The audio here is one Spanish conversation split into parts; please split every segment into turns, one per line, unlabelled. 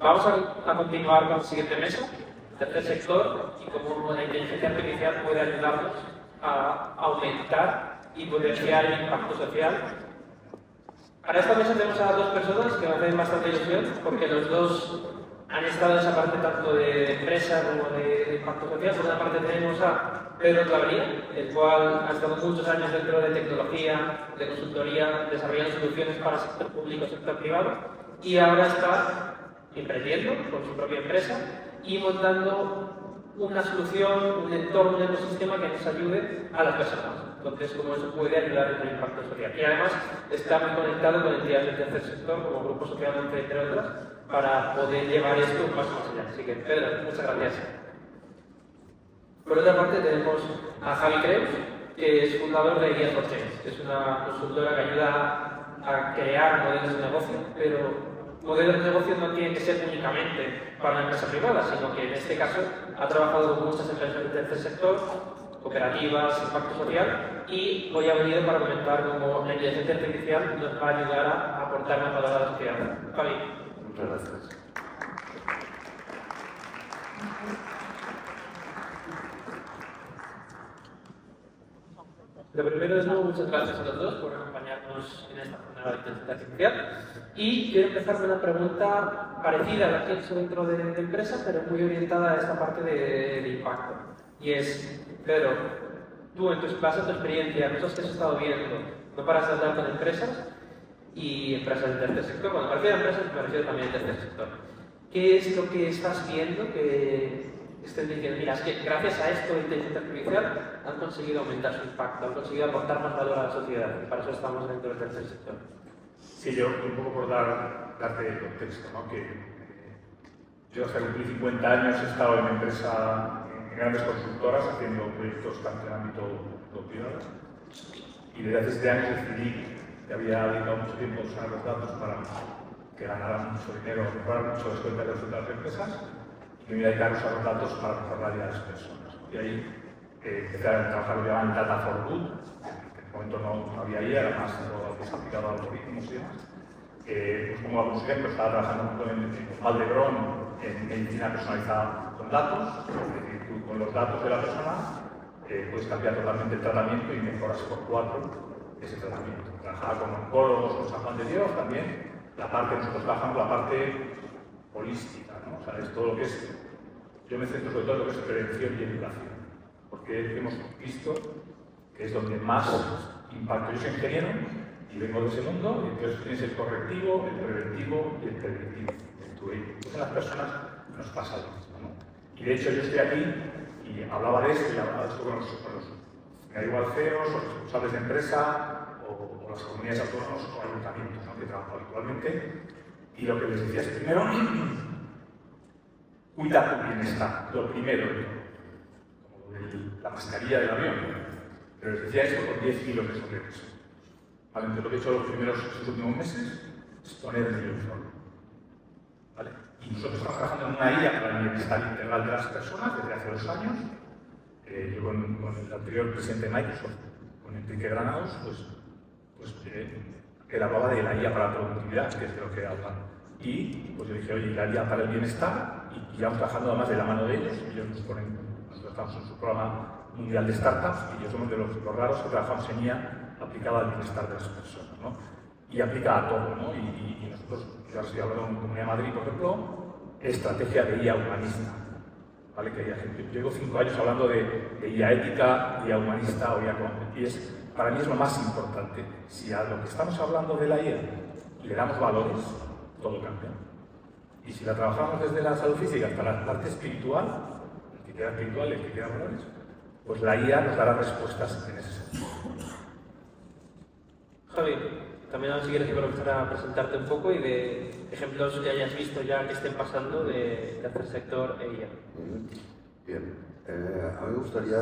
Vamos a continuar con la siguiente mesa, tercer sector, y cómo la inteligencia artificial puede ayudarnos a aumentar y potenciar el impacto social. Para esta mesa tenemos a dos personas que me hacen bastante ilusión, porque los dos han estado en esa parte tanto de empresa como de impacto social. Por una parte tenemos a Pedro Clavería, el cual ha estado muchos años dentro de tecnología, de consultoría, desarrollando soluciones para sector público y sector privado, y ahora está emprendiendo con su propia empresa y montando una solución, un entorno, un ecosistema que nos ayude a las personas. Entonces, cómo eso puede ayudar en el impacto social. Y además está muy conectado con entidades del tercer sector, como Grupo Social, entre otras, para poder llevar esto un paso más allá. Así que, Pedro, muchas gracias. Por otra parte, tenemos a Javi Creus, que es fundador de Guías for Change. Es una consultora que ayuda a crear modelos de negocio, pero modelos de negocio no tienen que ser únicamente para una empresa privada, sino que en este caso ha trabajado con muchas empresas del tercer sector, cooperativas, impacto social, y hoy ha venido para comentar cómo la inteligencia artificial nos va a ayudar a aportar más valor a la sociedad. Javi.
Muchas gracias.
Lo primero de nuevo, muchas gracias a los dos por acompañarnos en esta jornada de inteligencia artificial. Y quiero empezar con una pregunta parecida a la que he hecho dentro de empresa, pero muy orientada a esta parte de impacto. Y es, Pedro, tú en tu base, tu experiencia, cosas que has estado viendo, no paras de hablar con empresas y empresas del tercer sector. Cuando me refiero a empresas, me refiero también al tercer sector. ¿Qué es lo que estás viendo que estén diciendo, mira, es que gracias a esto de inteligencia artificial han conseguido aumentar su impacto, han conseguido aportar más valor a la sociedad, y para eso estamos dentro del tercer sector?
Sí, yo un poco por darte el contexto, ¿no? Que yo hasta cumplir 50 años he estado en empresa, en grandes consultoras, haciendo proyectos tanto en ámbito privado, y desde hace 7 años decidí que había dedicado mucho tiempo a usar los datos para que ganaran mucho dinero, mejorar mucho las cuentas de resultados de empresas, y me voy a dedicar a usar los datos para mejorar la vida de las personas. Y ahí empecé a trabajar lo que llaman Data for Good, que en el momento no había IA, era más aplicado a algoritmos y demás. Pues como algunos ejemplos, estaba trabajando en Valdebrón en medicina personalizada con datos, es decir, tú con los datos de la persona puedes cambiar totalmente el tratamiento y mejoras por 4 ese tratamiento. Trabajaba con oncólogos, con San Juan de Dios también, nosotros trabajamos la parte holística, ¿no? O sea, es todo lo que es, yo me centro sobre todo en lo que es prevención y educación, porque hemos visto que es donde más impacto. Yo soy ingeniero y vengo de ese mundo, y entonces tienes el correctivo, el preventivo y el predictivo. Entonces a las personas nos pasa lo mismo, ¿no? Y de hecho yo estoy aquí y hablaba de esto, con los me da igual CEOs o responsables de empresa o las comunidades autónomas o ayuntamientos, ¿no? Que trabajo habitualmente, y lo que les decía es primero, cuida tu bienestar, lo primero, como la mascarilla del avión, pero les decía esto con 10 kilos de sobrepeso. ¿Vale? Entonces lo que he hecho los primeros últimos meses es poner el uniforme. ¿Vale? Y nosotros estamos trabajando en una IA para el bienestar integral de las personas desde hace 2 años. Yo con el anterior presidente de Microsoft, con Enrique Granados, él hablaba de la IA para la productividad, que es de lo que hablan. Y pues yo dije, oye, la IA para el bienestar, y ya estamos trabajando además de la mano de ellos. Ellos nos ponen, nosotros estamos en su programa mundial de startups, y ellos somos de los raros que trabajamos en IA aplicada al bienestar de las personas, ¿no? Y aplica a todo, ¿no? Y nosotros, yo ahora estoy hablando en Comunidad de Madrid, por ejemplo, estrategia de IA humanista. ¿Vale? Que yo llevo 5 años hablando de IA ética, IA humanista o IA y para mí es lo más importante. Si a lo que estamos hablando de la IA le damos valores, todo cambia. Y si la trabajamos desde la salud física hasta la parte espiritual, el que quiera espiritual y el que quiera valores, pues la IA nos dará respuestas en ese sentido.
Javi, también si quieres aprovechar a presentarte un poco y de ejemplos que hayas visto ya que estén pasando de tercer sector e IA.
Bien, a mí me gustaría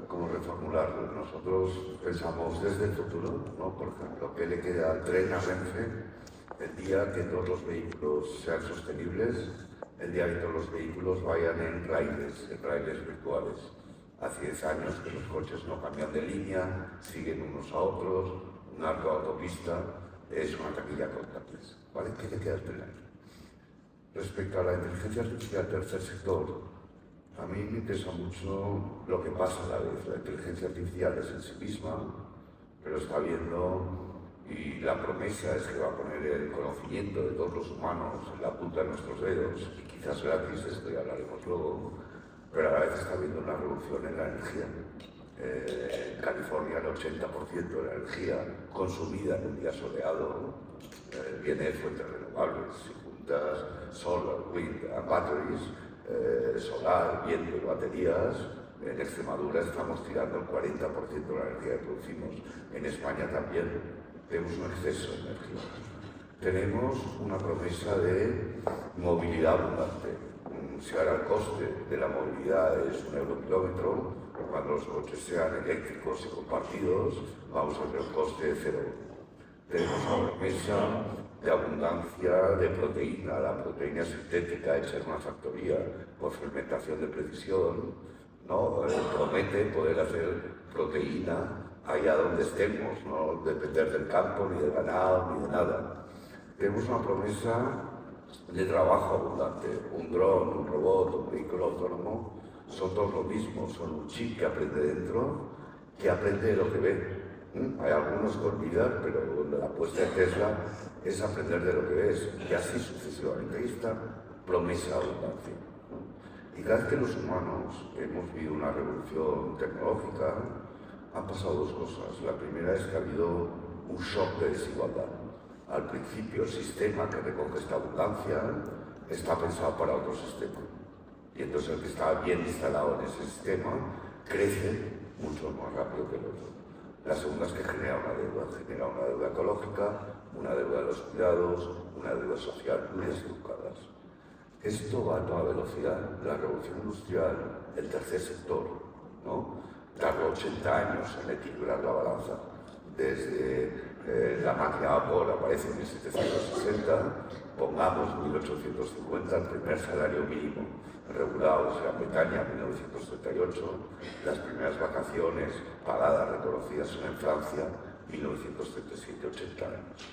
como reformularlo. Nosotros pensamos desde el futuro, ¿no? Por ejemplo, ¿qué le queda al tren a Renfe el día que todos los vehículos sean sostenibles, el día que todos los vehículos vayan en raíles virtuales? Hace 10 años que los coches no cambian de línea, siguen unos a otros, un arco de autopista es una taquilla contactless, ¿vale? ¿Qué le queda al tren? Respecto a la inteligencia artificial del tercer sector, a mí me interesa mucho lo que pasa a la vez. La inteligencia artificial es en sí misma, pero está viendo, y la promesa es que va a poner el conocimiento de todos los humanos en la punta de nuestros dedos, y quizás gratis, de esto ya hablaremos luego, pero a la vez está habiendo una revolución en la energía. En California el 80% de la energía consumida en un día soleado viene de fuentes renovables. Si juntas solar, wind and batteries, solar, viento y baterías, en Extremadura estamos tirando el 40% de la energía que producimos. En España también tenemos un exceso de energía. Tenemos una promesa de movilidad abundante. Si ahora el coste de la movilidad es €1 km, cuando los coches sean eléctricos y compartidos, vamos a tener un coste de 0. Tenemos una promesa de abundancia de proteína, la proteína sintética hecha en una factoría por fermentación de precisión, ¿no? Promete poder hacer proteína allá donde estemos, no depender del campo, ni del ganado, ni de nada. Tenemos una promesa de trabajo abundante. Un dron, un robot, un vehículo autónomo son todos lo mismo, son un chip que aprende dentro, que aprende de lo que ve. Hay algunos que olvidan, pero la apuesta de Tesla es aprender de lo que ves, y así sucesivamente. Ahí está promesa de abundancia. Y cada vez que los humanos hemos vivido una revolución tecnológica, han pasado dos cosas. La primera es que ha habido un shock de desigualdad. Al principio el sistema que recoge esta abundancia está pensado para otro sistema. Y entonces el que está bien instalado en ese sistema crece mucho más rápido que el otro. La segunda es que genera una deuda ecológica, una deuda de los cuidados, una deuda social muy estructuradas. Esto va a toda velocidad. La revolución industrial, el tercer sector, ¿no? Tardó 80 años en equilibrar la balanza. Desde la máquina a vapor aparece en 1760, pongamos 1850, el primer salario mínimo regulado en Gran Bretaña, 1938, las primeras vacaciones pagadas reconocidas son en Francia, 1937, 80 años.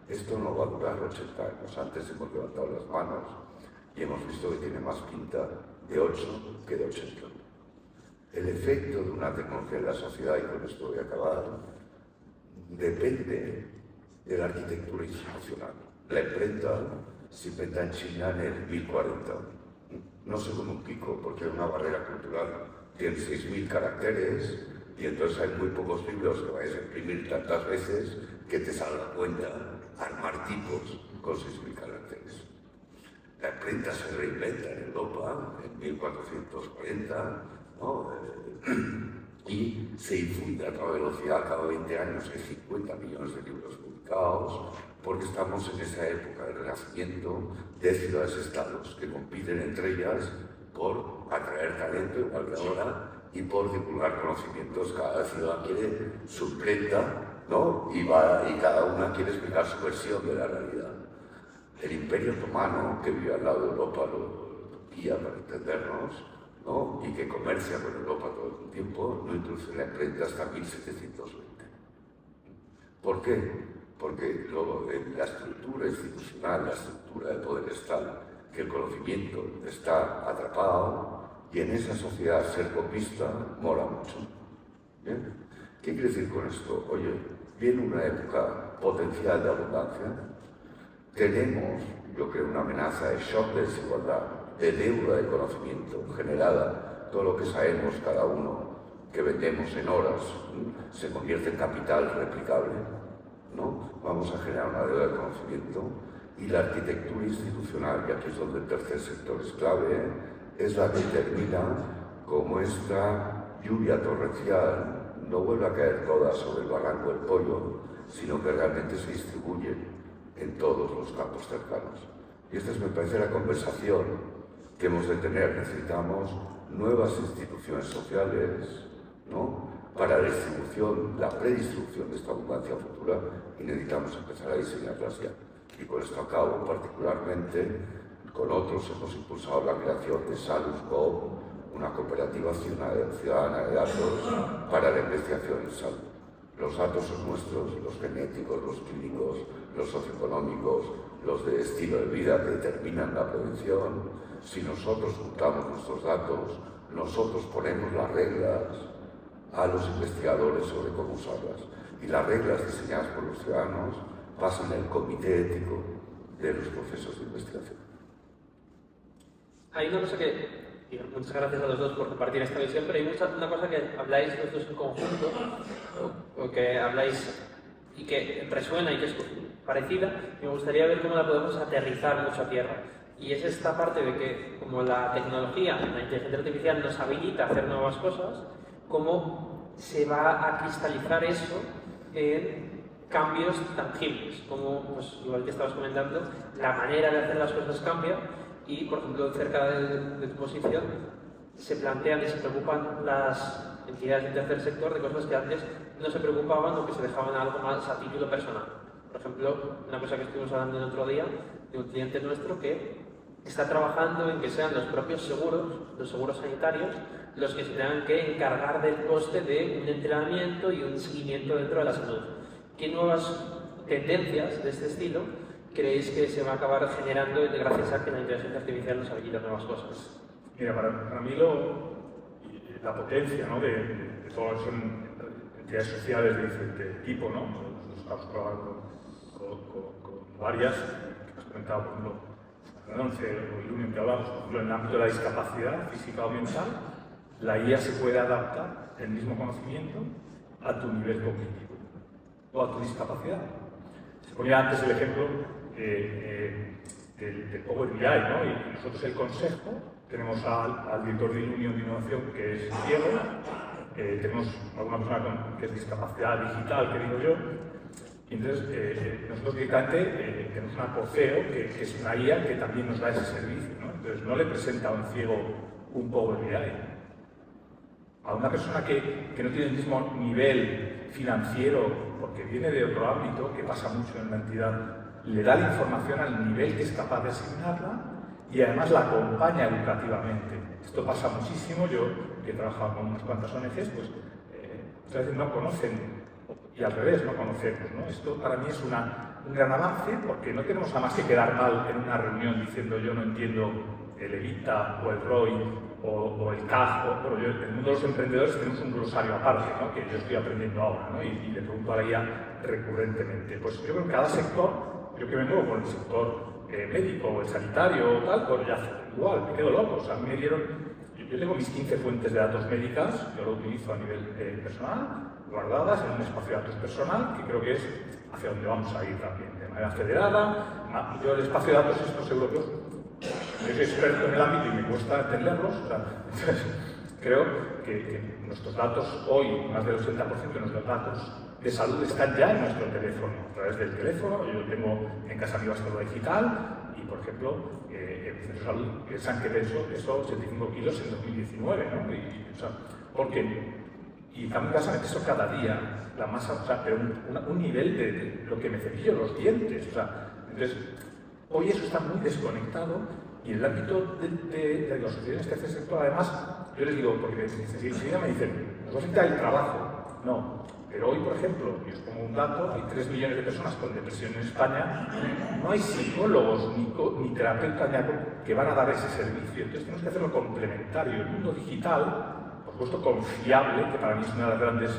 Esto no va a durar 80 años. Antes hemos levantado las manos y hemos visto que tiene más pinta de 8 que de 80. El efecto de una tecnología en la sociedad, y con esto voy a acabar, depende de la arquitectura institucional. La imprenta se inventa en China en el 1040. No sé cómo un pico, porque hay una barrera cultural. Tiene 6.000 caracteres y entonces hay muy pocos libros que vayas a imprimir tantas veces que te salga cuenta armar tipos con 6.000 caracteres. La imprenta se reinventa en Europa en 1440, ¿no? Y se difunde a toda velocidad. Cada 20 años hay 50 millones de libros publicados, porque estamos en esa época del renacimiento de ciudades-estados que compiten entre ellas por atraer talento igual que ahora y por divulgar conocimientos. Cada ciudad quiere su imprenta, ¿no? Y cada una quiere explicar su versión de la realidad. El Imperio Otomano, que vive al lado de Europa, Turquía para entendernos, ¿no? Y que comercia con Europa todo el tiempo, no introduce la imprenta hasta 1720. ¿Por qué? Porque la estructura institucional, la estructura de poder es tal que el conocimiento está atrapado, y en esa sociedad ser copista mola mucho. ¿Bien? ¿Qué quiere decir con esto? Oye, viene una época potencial de abundancia, tenemos, yo creo, una amenaza de shock de desigualdad, de deuda de conocimiento generada. Todo lo que sabemos cada uno que vendemos en horas se convierte en capital replicable, ¿no? Vamos a generar una deuda de conocimiento, y la arquitectura institucional, y aquí es donde el tercer sector es clave, es la que determina cómo esta lluvia torrencial no vuelve a caer toda sobre el barranco del Pollo, sino que realmente se distribuye en todos los campos cercanos. Y esta es, me parece, la conversación que hemos de tener. Necesitamos nuevas instituciones sociales, ¿no? Para la distribución, la predistribución de esta abundancia futura, y necesitamos empezar a diseñarlas ya. Y por esto acabo, particularmente, con otros hemos impulsado la creación de Salus.gov, una cooperativa ciudadana de datos para la investigación en salud. Los datos son nuestros, los genéticos, los clínicos, los socioeconómicos, los de estilo de vida que determinan la prevención. Si nosotros juntamos nuestros datos, nosotros ponemos las reglas a los investigadores sobre cómo usarlas. Y las reglas diseñadas por los ciudadanos pasan el comité ético de los procesos de investigación.
Hay una cosa que, muchas gracias a los dos por compartir esta visión, pero hay una cosa que habláis los dos en conjunto, o que habláis y que resuena y que es parecida, y me gustaría ver cómo la podemos aterrizar mucho a tierra. Y es esta parte de que, como la tecnología, la inteligencia artificial nos habilita a hacer nuevas cosas, cómo se va a cristalizar eso en cambios tangibles, como pues, igual que estabas comentando, la manera de hacer las cosas cambia y, por ejemplo, cerca de tu posición se plantean y se preocupan las entidades del tercer sector de cosas que antes no se preocupaban o que se dejaban algo más a título personal. Por ejemplo, una cosa que estuvimos hablando el otro día de un cliente nuestro que está trabajando en que sean los propios seguros, los seguros sanitarios, los que se tengan que encargar del coste de un entrenamiento y un seguimiento dentro de la salud. ¿Qué nuevas tendencias de este estilo creéis que se va a acabar generando gracias a que la inteligencia artificial nos habilita nuevas cosas?
Mira, para mí la potencia, ¿no? de todas son entidades sociales de diferente tipo, ¿no? Nosotros estamos trabajando con varias, que has comentado, por ejemplo, la 11 o el Unión que hablamos, por ejemplo, en el ámbito de la discapacidad física o mental, la IA se puede adaptar el mismo conocimiento a tu nivel cognitivo o a tu discapacidad. Se ponía antes el ejemplo del Power BI, ¿no? Y nosotros el consejo tenemos al director de Unión de Innovación que es ciego, tenemos alguna persona que es discapacidad digital, que digo yo, y entonces nosotros directamente tenemos una Cofeo que es una IA que también nos da ese servicio, ¿no? Entonces no le presenta a un ciego un Power BI. A una persona que no tiene el mismo nivel financiero, porque viene de otro ámbito, que pasa mucho en la entidad, le da la información al nivel que es capaz de asignarla y además la acompaña educativamente. Esto pasa muchísimo. Yo, que he trabajado con unas cuantas ONGs, pues muchas veces no conocen, y al revés, no conocemos, ¿no? Esto para mí es un gran avance, porque no tenemos nada más que quedar mal en una reunión diciendo yo no entiendo el EVITA o el ROI o el CAG, pero yo, en el mundo de los emprendedores tenemos un glosario aparte, ¿no? Que yo estoy aprendiendo ahora, ¿no? Y le pregunto a la IA recurrentemente. Pues yo creo que cada sector, yo que me muevo con el sector médico o el sanitario o tal, pues ya igual, me quedo loco. O sea, a mí me dieron, yo tengo mis 15 fuentes de datos médicas, yo lo utilizo a nivel personal, guardadas en un espacio de datos personal, que creo que es hacia donde vamos a ir también, de manera federada. Yo el espacio de datos estos europeos, yo soy experto en el ámbito y me cuesta entenderlos, o sea, entonces, creo que nuestros datos hoy, más del 80% de nuestros datos de salud están ya en nuestro teléfono, a través del teléfono. Yo lo tengo en casa mi vascular digital y, por ejemplo, en mi centro de salud piensan que peso 85 kilos en 2019, ¿no? O sea, ¿por qué? Y en mi casa me peso cada día la masa, o sea, pero un nivel de lo que me cepillo los dientes, o sea, entonces, hoy eso está muy desconectado y en el ámbito de las asociaciones tercer sector, además, yo les digo, porque enseguida me dicen, nos va a afectar el trabajo. No, pero hoy, por ejemplo, y os pongo un dato, hay 3 millones de personas con depresión en España, no hay psicólogos ni terapeutas que van a dar ese servicio, entonces tenemos que hacerlo complementario. El mundo digital, por supuesto confiable, que para mí es uno de los grandes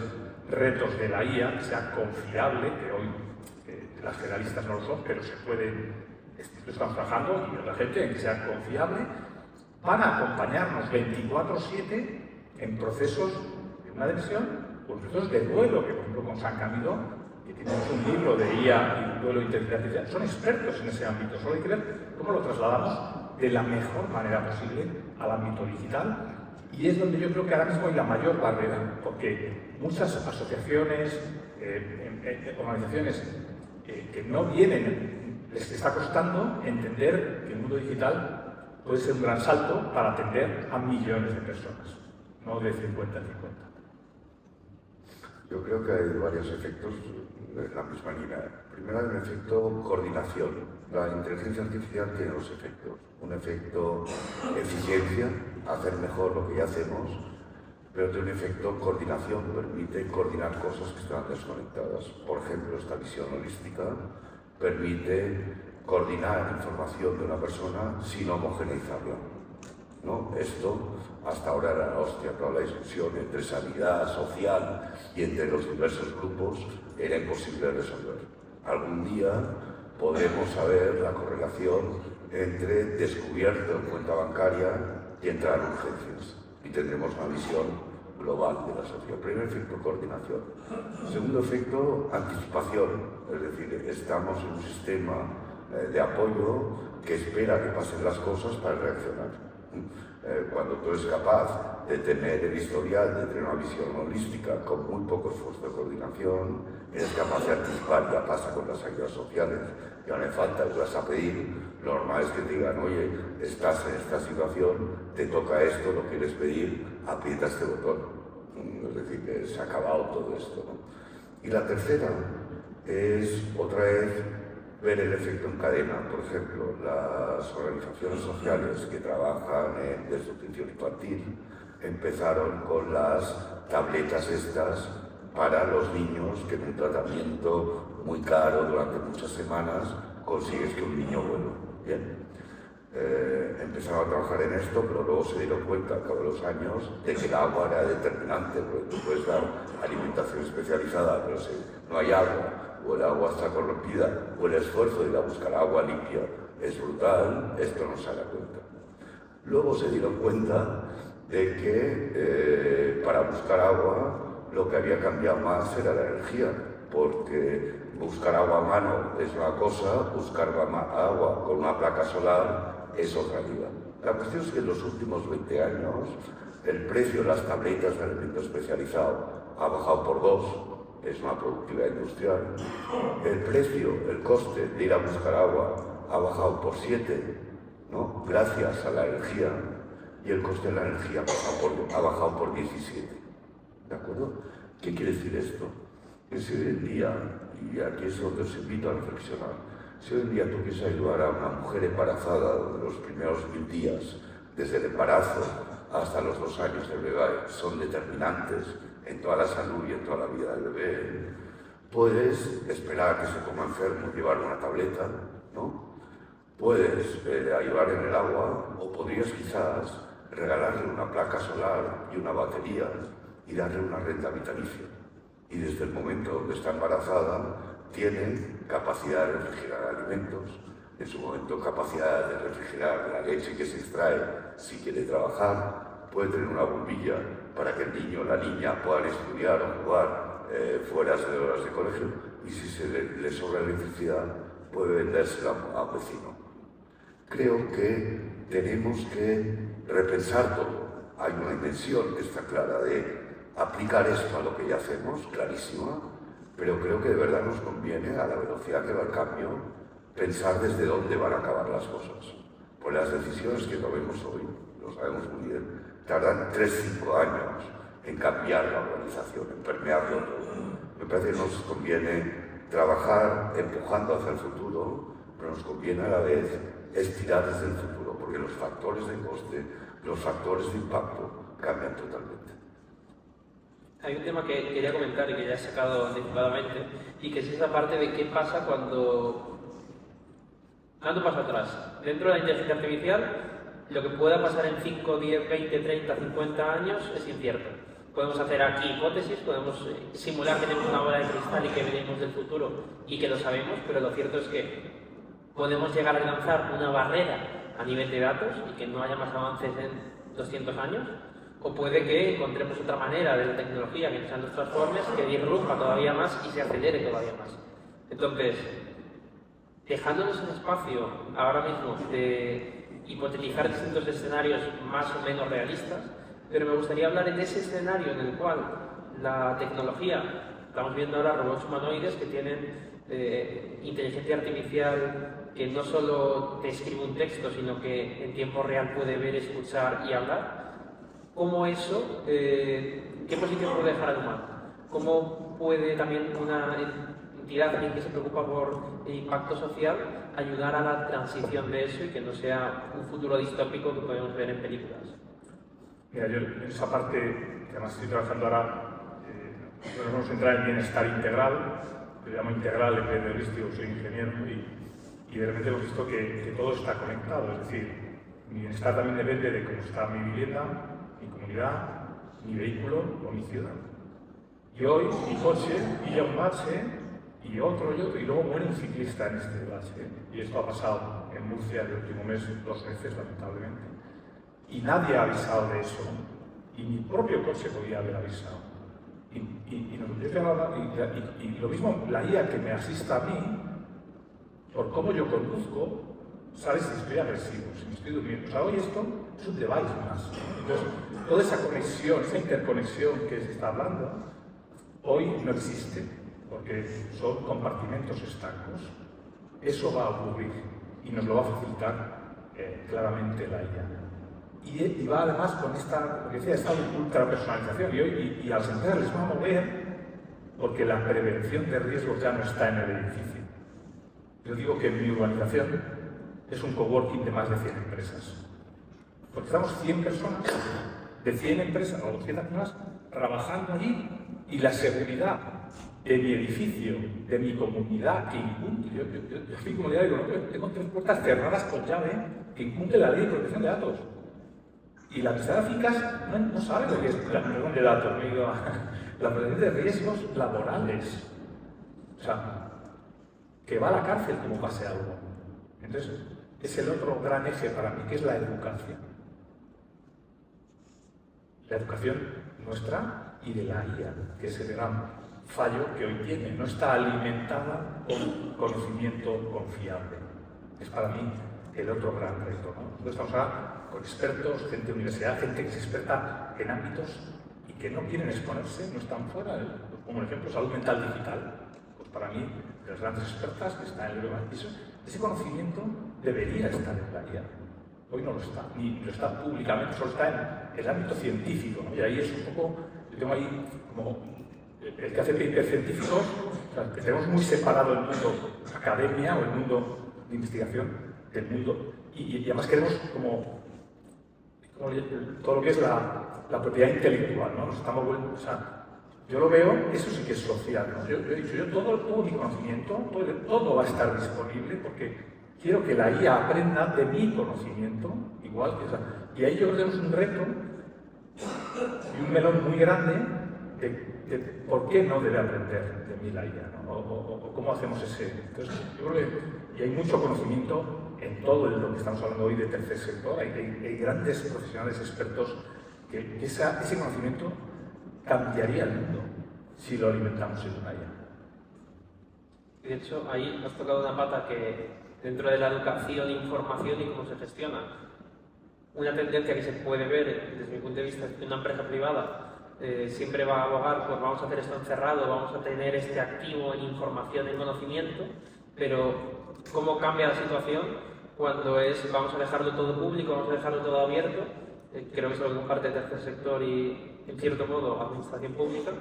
retos de la IA, que sea confiable, que hoy las generalistas no lo son, pero se puede. Estamos trabajando y la gente en que sea confiable, van a acompañarnos 24/7 en procesos de una depresión o procesos de duelo, que por ejemplo con San Camilo, que tenemos un libro de IA y duelo de inteligencia artificial, son expertos en ese ámbito, solo hay que ver cómo lo trasladamos de la mejor manera posible al ámbito digital. Y es donde yo creo que ahora mismo hay la mayor barrera, porque muchas asociaciones, organizaciones que no vienen, les está costando entender que el mundo digital puede ser un gran salto para atender a millones de personas, no de 50 en 50.
Yo creo que hay varios efectos de la misma línea. Primero hay un efecto coordinación. La inteligencia artificial tiene dos efectos. Un efecto eficiencia, hacer mejor lo que ya hacemos, pero tiene un efecto coordinación, permite coordinar cosas que están desconectadas. Por ejemplo, esta visión holística permite coordinar información de una persona sin homogeneizarla, ¿no? Esto hasta ahora era la hostia, toda la discusión entre sanidad social y entre los diversos grupos era imposible de resolver. Algún día podremos saber la correlación entre descubierto en cuenta bancaria y entrar en urgencias y tendremos una visión global de la sociedad. Primer efecto, coordinación. Segundo efecto, anticipación, es decir, estamos en un sistema de apoyo que espera que pasen las cosas para reaccionar. Cuando tú eres capaz de tener el historial, de tener una visión holística con muy poco esfuerzo de coordinación, eres capaz de anticipar, ya pasa con las ayudas sociales, ya no hace falta, tú vas a pedir, lo normal es que te digan, oye, estás en esta situación, te toca esto, lo quieres pedir, aprieta este botón. Es decir, que se ha acabado todo esto, ¿no? Y la tercera es otra vez ver el efecto en cadena. Por ejemplo, las organizaciones sociales que trabajan en desnutrición infantil empezaron con las tabletas estas para los niños que en un tratamiento muy caro durante muchas semanas consigues que un niño vuelva. Bien. Empezaron a trabajar en esto, pero luego se dieron cuenta al cabo de los años de que el agua era determinante, porque tú puedes dar alimentación especializada, pero si no hay agua, o el agua está corrompida, o el esfuerzo de ir a buscar agua limpia es brutal, esto no se da cuenta. Luego se dieron cuenta de que para buscar agua lo que había cambiado más era la energía, porque buscar agua a mano es una cosa, buscar agua con una placa solar es otra vida. La cuestión es que en los últimos 20 años el precio de las tabletas de alimento especializado ha bajado por 2, es una productividad industrial. El precio, el coste de ir a buscar agua ha bajado por 7, ¿no? Gracias a la energía, y el coste de la energía ha bajado por 17. ¿De acuerdo? ¿Qué quiere decir esto? Que si hoy en día, y aquí es donde os invito a reflexionar, si hoy en día tú quieres ayudar a una mujer embarazada donde los primeros 1000 días, desde el embarazo hasta los 2 años del bebé, son determinantes en toda la salud y en toda la vida del bebé, puedes esperar a que se ponga enfermo y llevarle una tableta, ¿no? Puedes ayudar en el agua, o podrías quizás regalarle una placa solar y una batería y darle una renta vitalicia. Y desde el momento donde está embarazada, tiene capacidad de refrigerar alimentos, en su momento capacidad de refrigerar la leche que se extrae si quiere trabajar, puede tener una bombilla para que el niño o la niña puedan estudiar o jugar fuera de horas de colegio, y si se le sobra electricidad puede vendérsela a un vecino. Creo que tenemos que repensar todo. Hay una dimensión que está clara de aplicar esto a lo que ya hacemos, clarísima, pero creo que de verdad nos conviene, a la velocidad que va el cambio, pensar desde dónde van a acabar las cosas. Pues las decisiones que tomemos hoy, lo sabemos muy bien, tardan 3-5 años en cambiar la organización, en permearlo todo. Me parece que nos conviene trabajar empujando hacia el futuro, pero nos conviene a la vez estirar desde el futuro, porque los factores de coste, los factores de impacto cambian totalmente.
Hay un tema que quería comentar y que ya he sacado anticipadamente, y que es esa parte de qué pasa cuando... Dando paso atrás. Dentro de la inteligencia artificial, lo que pueda pasar en 5, 10, 20, 30, 50 años es incierto. Podemos hacer aquí hipótesis, podemos simular que tenemos una bola de cristal y que venimos del futuro y que lo sabemos, pero lo cierto es que podemos llegar a lanzar una barrera a nivel de datos y que no haya más avances en 200 años, o puede que encontremos otra manera de la tecnología que sean los transformes que disrumpa todavía más y se acelere todavía más. Entonces, dejándonos un espacio ahora mismo de hipotetizar distintos escenarios más o menos realistas, pero me gustaría hablar en ese escenario en el cual la tecnología, estamos viendo ahora robots humanoides que tienen inteligencia artificial que no solo te escribe un texto, sino que en tiempo real puede ver, escuchar y hablar. ¿Cómo eso, qué posición puede dejar al humano? ¿Cómo puede también una entidad que se preocupa por el impacto social ayudar a la transición de eso y que no sea un futuro distópico que podemos ver en películas?
Mira, yo en esa parte, que además estoy trabajando ahora, nosotros vamos a entrar en bienestar integral, lo llamo integral en vez de holístico, soy ingeniero, y de repente hemos visto que todo está conectado, es decir, mi bienestar también depende de cómo está mi vivienda, mi comunidad, mi vehículo o mi ciudad. Y hoy mi coche pilla un bache y otro, y luego muere un ciclista en este bache. Y esto ha pasado en Murcia el último mes 2 veces, lamentablemente. Y nadie ha avisado de eso. Y mi propio coche podía haber avisado. Y lo mismo, la IA que me asista a mí, por cómo yo conduzco, sabe si estoy agresivo, si me estoy durmiendo. O sea, hoy esto es un device más, ¿no? Entonces, toda esa conexión, esa interconexión que se está hablando, hoy no existe, porque son compartimentos estancos. Eso va a ocurrir y nos lo va a facilitar claramente la IA. Y va además con esta, lo que decía, esta ultrapersonalización. Y a las empresas les va a mover porque la prevención de riesgos ya no está en el edificio. Yo digo que mi urbanización es un coworking de más de 100 empresas. Porque estamos 100 personas, de 100 empresas o 200 personas, trabajando allí, y la seguridad de mi edificio, de mi comunidad, que incumple, yo en mi comunidad digo, no, tengo 3 puertas cerradas con llave que incumple la ley de protección de datos. Y la administración de fincas no sabe lo que es la protección de datos, la protección de riesgos laborales. O sea, que va a la cárcel como pase algo. Entonces, es el otro gran eje para mí, que es la educación. La educación nuestra y de la IA, que es el gran fallo que hoy tiene. No está alimentada con conocimiento confiable. Es para mí el otro gran reto, ¿no? Nosotros estamos ahora con expertos, gente de universidad, gente que es experta en ámbitos y que no quieren exponerse, no están fuera. Como por ejemplo, salud mental digital. Pues para mí, de las grandes expertas que están en el Eurobankismo, ese conocimiento debería estar en la IA. Hoy no lo está, ni lo está públicamente, solo está en el ámbito científico, ¿no? Y ahí es un poco, yo tengo ahí como el que hace papers científicos, o sea, que tenemos muy separado el mundo academia o el mundo de investigación del mundo, y además queremos como todo lo que es la propiedad intelectual, ¿no? Nos estamos volviendo, o sea, yo lo veo, eso sí que es social, ¿no? Yo he dicho, todo mi conocimiento, todo va a estar disponible porque quiero que la IA aprenda de mi conocimiento, igual que, o sea, y ahí yo creo que tenemos un reto y un melón muy grande de por qué no debe aprender de mí la IA, ¿no? O cómo hacemos ese. Entonces, yo creo que y hay mucho conocimiento en todo lo que estamos hablando hoy de tercer sector, hay grandes profesionales expertos que ese conocimiento cambiaría el mundo si lo alimentamos en una IA.
De hecho, ahí has tocado una pata que dentro de la educación, información y cómo se gestiona, una tendencia que se puede ver desde mi punto de vista de una empresa privada, siempre va a abogar, pues vamos a hacer esto encerrado, vamos a tener este activo en información, en conocimiento, pero ¿cómo cambia la situación cuando vamos a dejarlo todo público, vamos a dejarlo todo abierto? Creo que es lo que comparte el tercer sector y, en cierto modo, administración pública,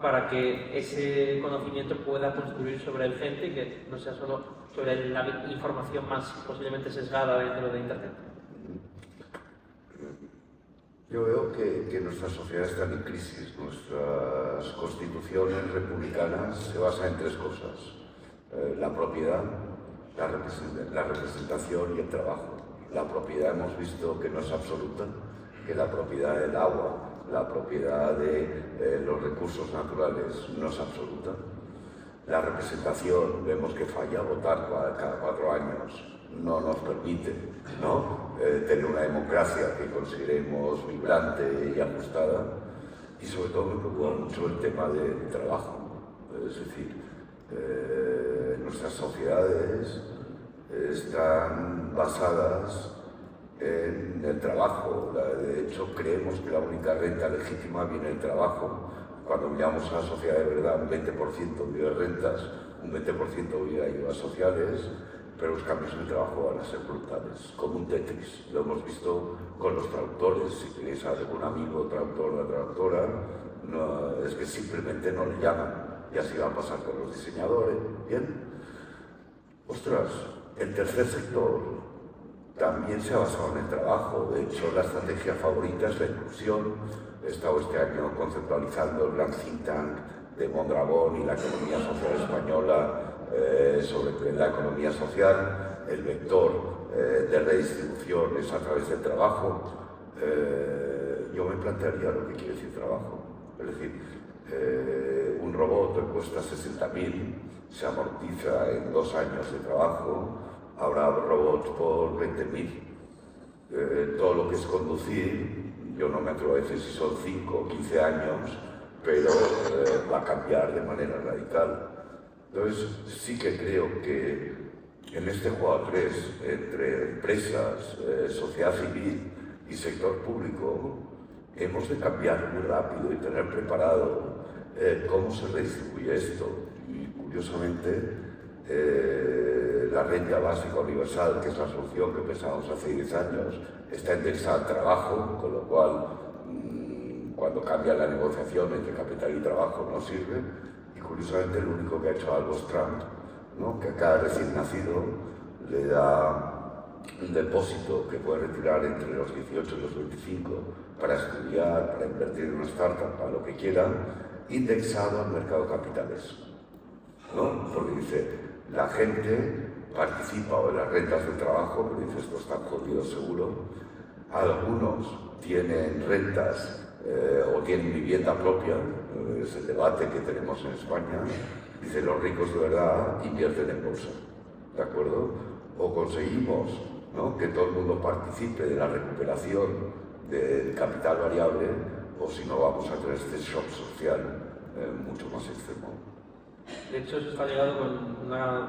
para que ese conocimiento pueda construir sobre el gente y que no sea solo sobre la información más posiblemente sesgada dentro de Internet.
Yo veo que nuestras sociedades están en crisis. Nuestras constituciones republicanas se basan en 3 cosas. La propiedad, la representación y el trabajo. La propiedad hemos visto que no es absoluta, que la propiedad del agua, la propiedad de los recursos naturales no es absoluta. La representación, vemos que falla, votar cada 4 años no nos permite, ¿no? Tener una democracia que consideremos vibrante y ajustada. Y sobre todo me preocupa mucho el tema del trabajo. Es decir, nuestras sociedades están basadas en el trabajo. De hecho, creemos que la única renta legítima viene del trabajo. Cuando miramos a la sociedad de verdad, un 20% vive de rentas, un 20% vive de ayudas sociales, pero los cambios en el trabajo van a ser brutales, como un Tetris. Lo hemos visto con los traductores. Si tenéis algún amigo traductor o traductora, no, es que simplemente no le llaman. Y así va a pasar con los diseñadores. ¿Bien? Ostras, el tercer sector también se ha basado en el trabajo. De hecho, la estrategia favorita es la inclusión. He estado este año conceptualizando el gran think tank de Mondragón y la economía social española sobre la economía social. El vector de redistribución es a través del trabajo. Yo me plantearía lo que quiere decir trabajo. Es decir, un robot que cuesta 60.000 se amortiza en 2 años de trabajo. Habrá robots por 20.000. Todo lo que es conducir, yo no me atrevo a decir si son 5 o 15 años, pero va a cambiar de manera radical. Entonces, sí que creo que en este juego a 3, entre empresas, sociedad civil y sector público, hemos de cambiar muy rápido y tener preparado cómo se redistribuye esto. Y curiosamente, la renta básica universal, que es la solución que pensábamos hace 10 años, está indexada al trabajo, con lo cual cuando cambia la negociación entre capital y trabajo no sirve. Y curiosamente el único que ha hecho algo es Trump, ¿no? Que a cada recién nacido le da un depósito que puede retirar entre los 18 y los 25 para estudiar, para invertir en una startup, para lo que quieran, indexado al mercado de capitales, ¿no? Porque dice, la gente participa en las rentas del trabajo, pero dice, esto está jodido seguro. Algunos tienen rentas o tienen vivienda propia, es el debate que tenemos en España. Dice, los ricos de verdad invierten en bolsa, ¿de acuerdo? O conseguimos, ¿no?, que todo el mundo participe de la recuperación del capital variable, o si no vamos a tener este shock social mucho más extremo.
De hecho, eso está ligado con una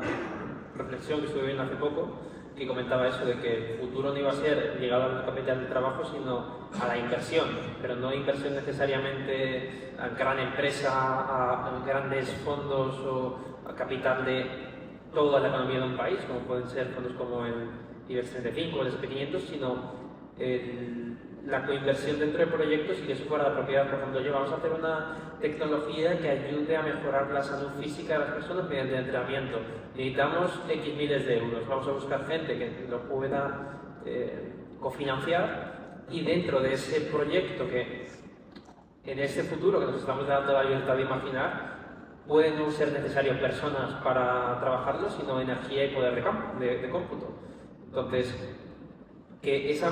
reflexión que estuve viendo hace poco, que comentaba eso de que el futuro no iba a ser ligado al capital de trabajo, sino a la inversión, pero no inversión necesariamente a gran empresa, a grandes fondos o a capital de toda la economía de un país, como pueden ser fondos como el IBEX 35 o el S&P 500, sino la coinversión dentro de proyectos y que eso fuera la propiedad. Por ejemplo, vamos a hacer una tecnología que ayude a mejorar la salud física de las personas mediante el entrenamiento. Necesitamos X miles de euros. Vamos a buscar gente que lo pueda cofinanciar, y dentro de ese proyecto, que en este futuro que nos estamos dando la libertad de imaginar, pueden no ser necesarias personas para trabajarlo, sino energía y poder de cómputo. Entonces, que esa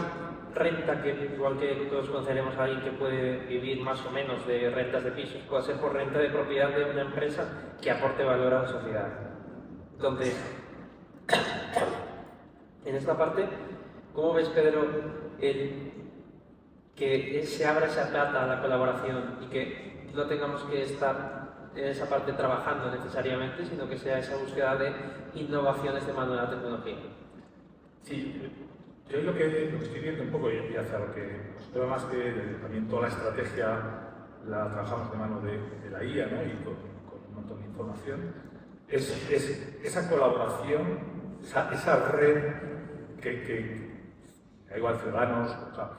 renta, que igual que todos conoceremos a alguien que puede vivir más o menos de rentas de pisos, puede ser por renta de propiedad de una empresa que aporte valor a la sociedad. Entonces, en esta parte, ¿cómo ves, Pedro, que se abra esa plata a la colaboración y que no tengamos que estar en esa parte trabajando necesariamente, sino que sea esa búsqueda de innovaciones de mano de la tecnología?
Sí, yo lo que estoy viendo un poco, y hacia lo que nosotros, más que también toda la estrategia la trabajamos de mano de la IA, ¿no?, y con un montón de información, es esa colaboración, esa red que da igual ciudadanos, o sea,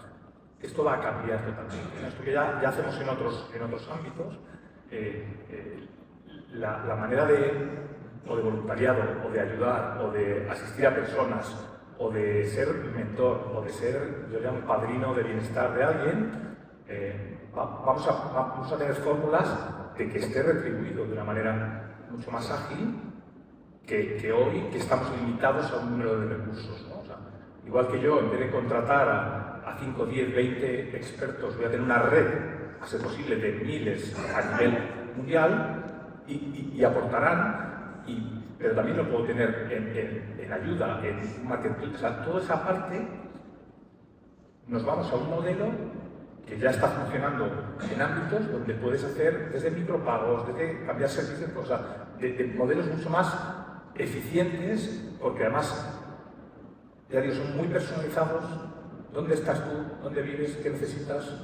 esto va a cambiar totalmente. Esto que ya hacemos en otros ámbitos, la manera o de voluntariado, o de ayudar, o de asistir a personas, o de ser mentor, o de ser, yo llamo, padrino de bienestar de alguien, vamos a tener fórmulas de que esté retribuido de una manera mucho más ágil que hoy, que estamos limitados a un número de recursos, ¿no? O sea, igual que yo, en vez de contratar a 5, 10, 20 expertos, voy a tener una red, a ser posible, de miles a nivel mundial, y aportarán, pero también lo puedo tener en ayuda, en marketing. O sea, toda esa parte, nos vamos a un modelo que ya está funcionando en ámbitos donde puedes hacer desde micropagos, desde cambiar servicios, o sea, de modelos mucho más eficientes, porque además, ya digo, son muy personalizados. ¿Dónde estás tú? ¿Dónde vives? ¿Qué necesitas?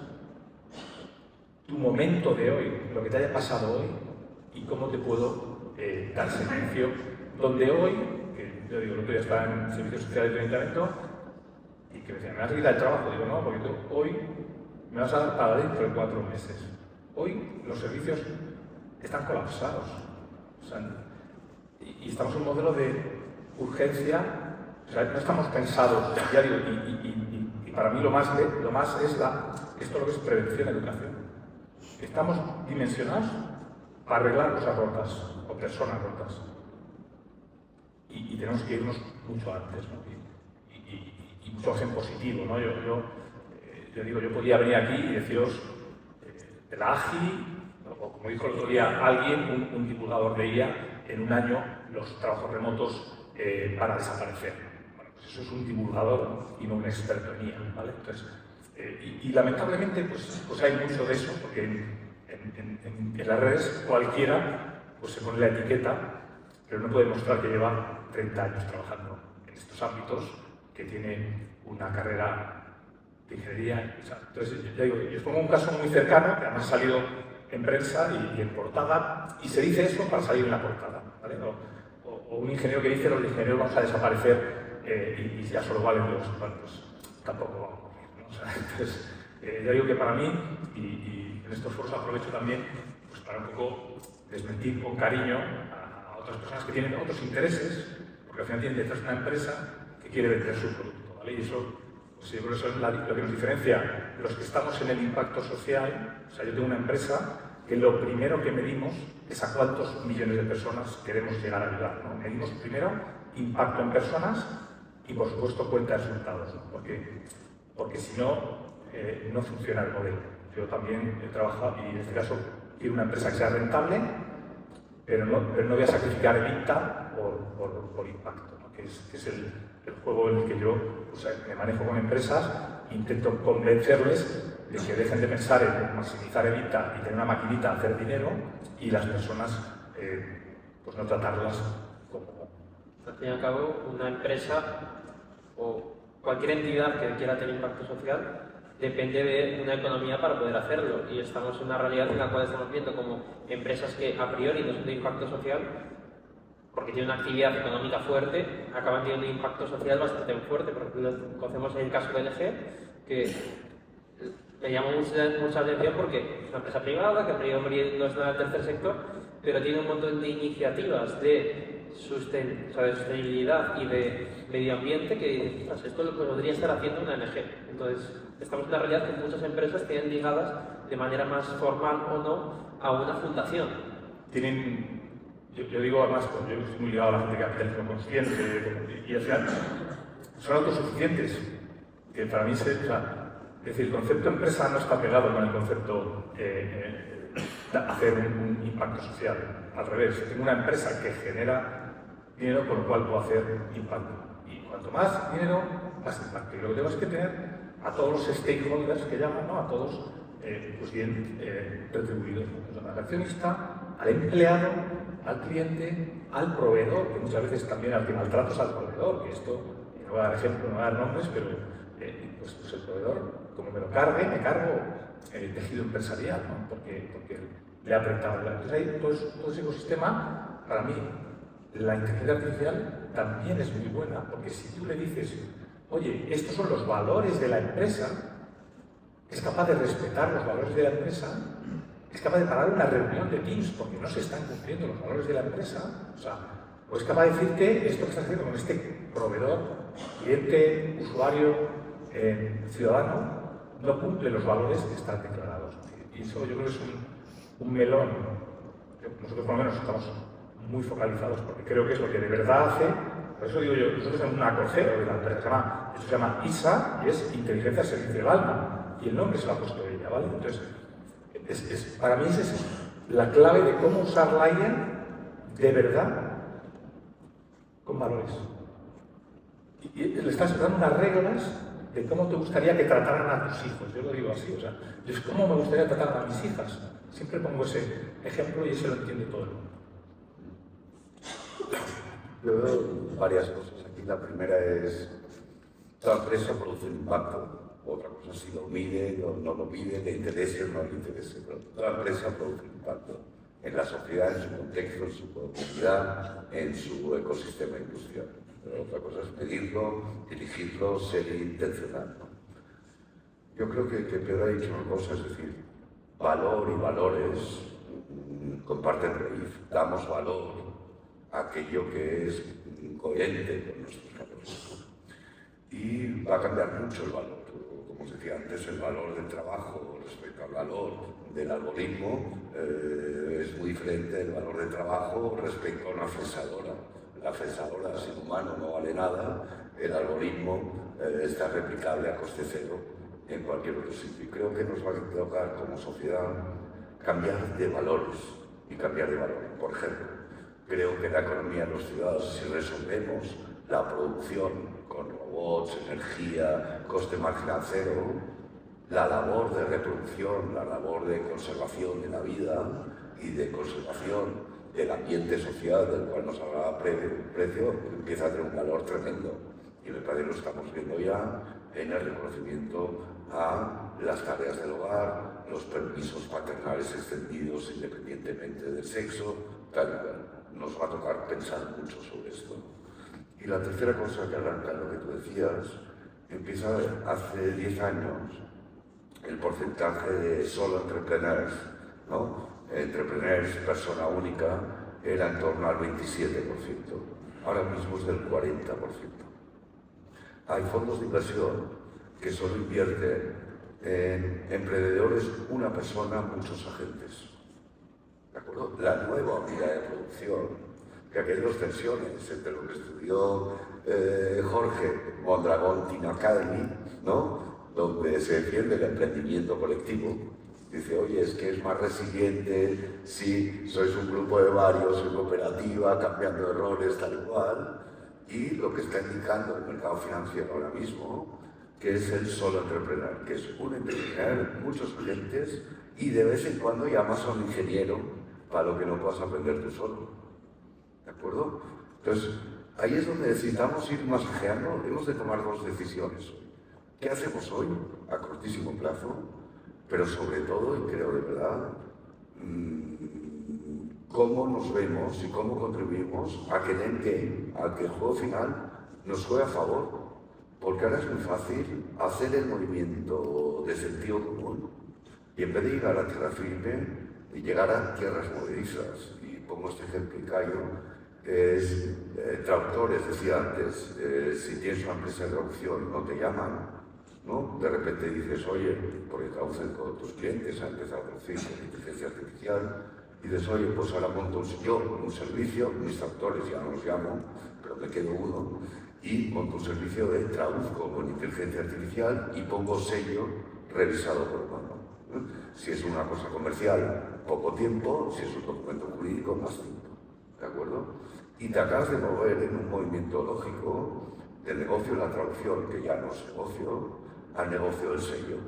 Tu momento de hoy, lo que te haya pasado hoy, y cómo te puedo dar servicio. Donde hoy, que yo digo, el otro día estaba en servicios sociales del ayuntamiento, y que me decían, ¿me vas a quitar el trabajo? Digo, no, porque tú hoy me vas a dar para dentro de 4 meses. Hoy los servicios están colapsados. O sea, y estamos en un modelo de urgencia O sea, no estamos pensados, ya digo, y para mí lo más es esto lo que es prevención, educación. Estamos dimensionados para arreglar cosas rotas o personas rotas. Y tenemos que irnos mucho antes, ¿no? Y mucho más en positivo, ¿no? Yo digo, yo podía venir aquí y deciros de la AGI, o como dijo el otro día alguien, un divulgador de IA, en un año los trabajos remotos van a desaparecer. Bueno, pues eso es un divulgador y no un experto en IA, ¿vale? Entonces, y lamentablemente pues hay mucho de eso, porque en las redes cualquiera pues se pone la etiqueta, pero no puede mostrar que lleva 30 años trabajando en estos ámbitos, que tiene una carrera de ingeniería. Entonces, ya digo, yo os pongo un caso muy cercano, que además ha salido en prensa y en portada, y se dice eso para salir en la portada, ¿vale? O un ingeniero que dice los ingenieros vamos a desaparecer y ya solo valen los, bueno, pues tampoco vamos a morir, ¿no? O sea, entonces, ya digo que para mí, y en estos foros aprovecho también pues para un poco desmentir con cariño a otras personas que tienen otros intereses, porque al final tienen detrás una empresa que quiere vender su producto, ¿vale? Y eso, pues yo creo que eso es lo que nos diferencia los que estamos en el impacto social. O sea, yo tengo una empresa que lo primero que medimos es a cuántos millones de personas queremos llegar a ayudar, ¿no? Medimos primero impacto en personas y, por supuesto, cuenta de resultados, ¿no? Porque si no, no funciona el modelo. Yo también he trabajado, y en este caso quiero una empresa que sea rentable, pero no voy a sacrificar EBITDA por impacto, ¿no? que es el juego en el que yo pues, me manejo con empresas, intento convencerles de que dejen de pensar en maximizar EBITDA y tener una maquinita a hacer dinero, y las personas pues no tratarlas como...
Al fin y al cabo, una empresa o cualquier entidad que quiera tener impacto social depende de una economía para poder hacerlo, y estamos en una realidad en la cual estamos viendo como empresas que a priori no son de impacto social, porque tienen una actividad económica fuerte, acaban teniendo un impacto social bastante fuerte. Por ejemplo, conocemos el caso de LG, que me llama mucha atención porque es una empresa privada, que a priori no es nada del tercer sector, pero tiene un montón de iniciativas de sostenibilidad y de medio ambiente que dices, pues esto lo podría estar haciendo una ONG. Entonces, estamos en una realidad que muchas empresas tienen ligadas de manera más formal o no a una fundación.
Yo digo además, yo estoy muy ligado a la gente que capitalismo consciente, y al final son autosuficientes. Que para mí es decir, el concepto empresa no está pegado con el concepto hacer un impacto social. Al revés, tengo una empresa que genera dinero con lo cual puedo hacer impacto. Y cuanto más dinero, más impacto. Y lo que tengo es que tener a todos los stakeholders que llaman, ¿no? A todos pues bien retribuidos. Al accionista, al empleado, al cliente, al proveedor, que muchas veces también al que maltratas al proveedor, que esto, no voy a dar ejemplo, no voy a dar nombres, pero pues el proveedor, como me lo cargue, me cargo el tejido empresarial, ¿no? porque le ha apretado. Entonces ahí todo ese ecosistema, para mí, la inteligencia artificial también es muy buena, porque si tú le dices, oye, estos son los valores de la empresa, es capaz de respetar los valores de la empresa, es capaz de parar una reunión de Teams porque no se están cumpliendo los valores de la empresa, o es capaz de decirte esto que estás haciendo con este proveedor, cliente, usuario, ciudadano, no cumple los valores que están declarados. Y eso yo creo que es un melón. Nosotros por lo menos estamos muy focalizados porque creo que es lo que de verdad hace. Por eso digo yo, nosotros tenemos una cocero de la empresa, esto se llama ISA, y es Inteligencia al Servicio del Alma, y el nombre se lo ha puesto ella, ¿vale? Entonces, para mí es la clave de cómo usar la IA de verdad con valores. Y le estás dando unas reglas de cómo te gustaría que trataran a tus hijos. Yo lo digo así, o sea, yo es cómo me gustaría tratar a mis hijas. Siempre pongo ese ejemplo y ese lo entiende todo el mundo.
Yo veo varias cosas aquí. La primera es, toda empresa produce un impacto. Otra cosa, si lo mide o no lo mide, le interese o no le interese. Pero toda empresa produce un impacto en la sociedad, en su contexto, en su comunidad, en su ecosistema industrial. Pero otra cosa es medirlo, dirigirlo, ser intencional, ¿no? Yo creo que Pedro ha dicho una cosa, es decir, valor y valores comparten raíz, damos valor a aquello que es coherente con nuestros valores. y va a cambiar mucho el valor. Como os decía antes, el valor del trabajo respecto al valor del algoritmo es muy diferente el valor del trabajo respecto a una fresadora. La fresadora sin humano no vale nada, el algoritmo está replicable a coste cero en cualquier otro sitio. Y creo que nos va a tocar como sociedad cambiar de valores y cambiar de valores. Por ejemplo, creo que la economía de los ciudadanos, si resolvemos la producción con robots, energía, coste marginal cero, la labor de reproducción, la labor de conservación de la vida y de conservación del ambiente social del cual nos hablaba Precio, empieza a tener un valor tremendo. Y me parece que lo estamos viendo ya en el reconocimiento a las tareas del hogar, los permisos paternales extendidos independientemente del sexo, tal y cual. Nos va a tocar pensar mucho sobre esto. Y la tercera cosa que arranca lo que tú decías, empieza hace 10 años el porcentaje de solo entrepreneurs, ¿no? Entrepreneurs, persona única, era en torno al 27%. Ahora mismo es del 40%. Hay fondos de inversión que solo invierten en emprendedores, una persona, muchos agentes. ¿De acuerdo? La nueva unidad de producción, que aquí hay dos tensiones entre lo que estudió Jorge Mondragón Teen Academy, ¿no? Donde se defiende el emprendimiento colectivo. Dice, oye, es que es más resiliente si sois un grupo de varios en cooperativa, cambiando de roles, tal y cual. Y lo que está indicando el mercado financiero ahora mismo, que es el solo entrepreneur, que es un entrepreneur, muchos clientes, y de vez en cuando llamas a un ingeniero para lo que no puedas aprender tú solo. ¿De acuerdo? Entonces, ahí es donde necesitamos ir masajeando, hemos de tomar dos decisiones hoy. ¿Qué hacemos hoy, a cortísimo plazo? Pero sobre todo, y creo de verdad, cómo nos vemos y cómo contribuimos a que el endgame, a que el juego final nos juegue a favor. Porque ahora es muy fácil hacer el movimiento de sentido común y en vez de llegar a tierra firme, llegar a tierras movedizas. Y pongo este ejemplo en Cayo, es traductores, decía antes, si tienes una empresa de traducción no te llaman, ¿no? De repente dices, oye, porque traducen con tus clientes, han empezado a traducir con inteligencia artificial, y dices, oye, pues ahora monto un servicio, mis traductores ya no los llamo, pero me quedo uno, y monto un servicio de traduzco con inteligencia artificial y pongo sello revisado por humano. Si es una cosa comercial, poco tiempo, si es un documento jurídico, más tiempo. ¿De acuerdo? Y te acabas de mover en un movimiento lógico del negocio de la traducción, que ya no es negocio, al negocio del sello.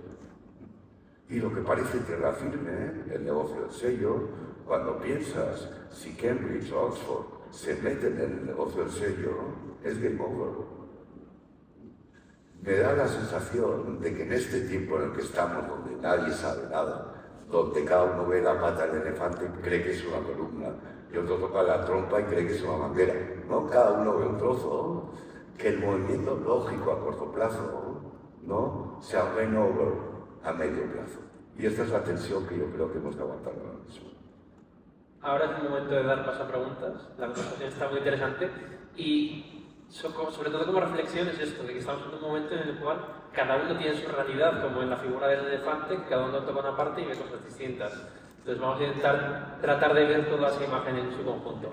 Y lo que parece tierra firme, el negocio del sello, cuando piensas si Cambridge o Oxford se meten en el negocio del sello, es game over. Me da la sensación de que en este tiempo en el que estamos, donde nadie sabe nada, donde cada uno ve la pata del elefante y cree que es una columna, y otro toca la trompa y cree que es una manguera, ¿no? Cada uno ve un trozo, que el movimiento lógico a corto plazo, ¿no?, sea un game over a medio plazo. Y esta es la tensión que yo creo que hemos de aguantar ahora mismo.
Ahora es el momento de dar paso a preguntas. La conversación está muy interesante y sobre todo como reflexión es esto, de que estamos en un momento en el cual cada uno tiene su realidad, como en la figura del elefante, que cada uno toca una parte y ve cosas distintas. Entonces vamos a intentar tratar de ver toda esa imagen en su conjunto.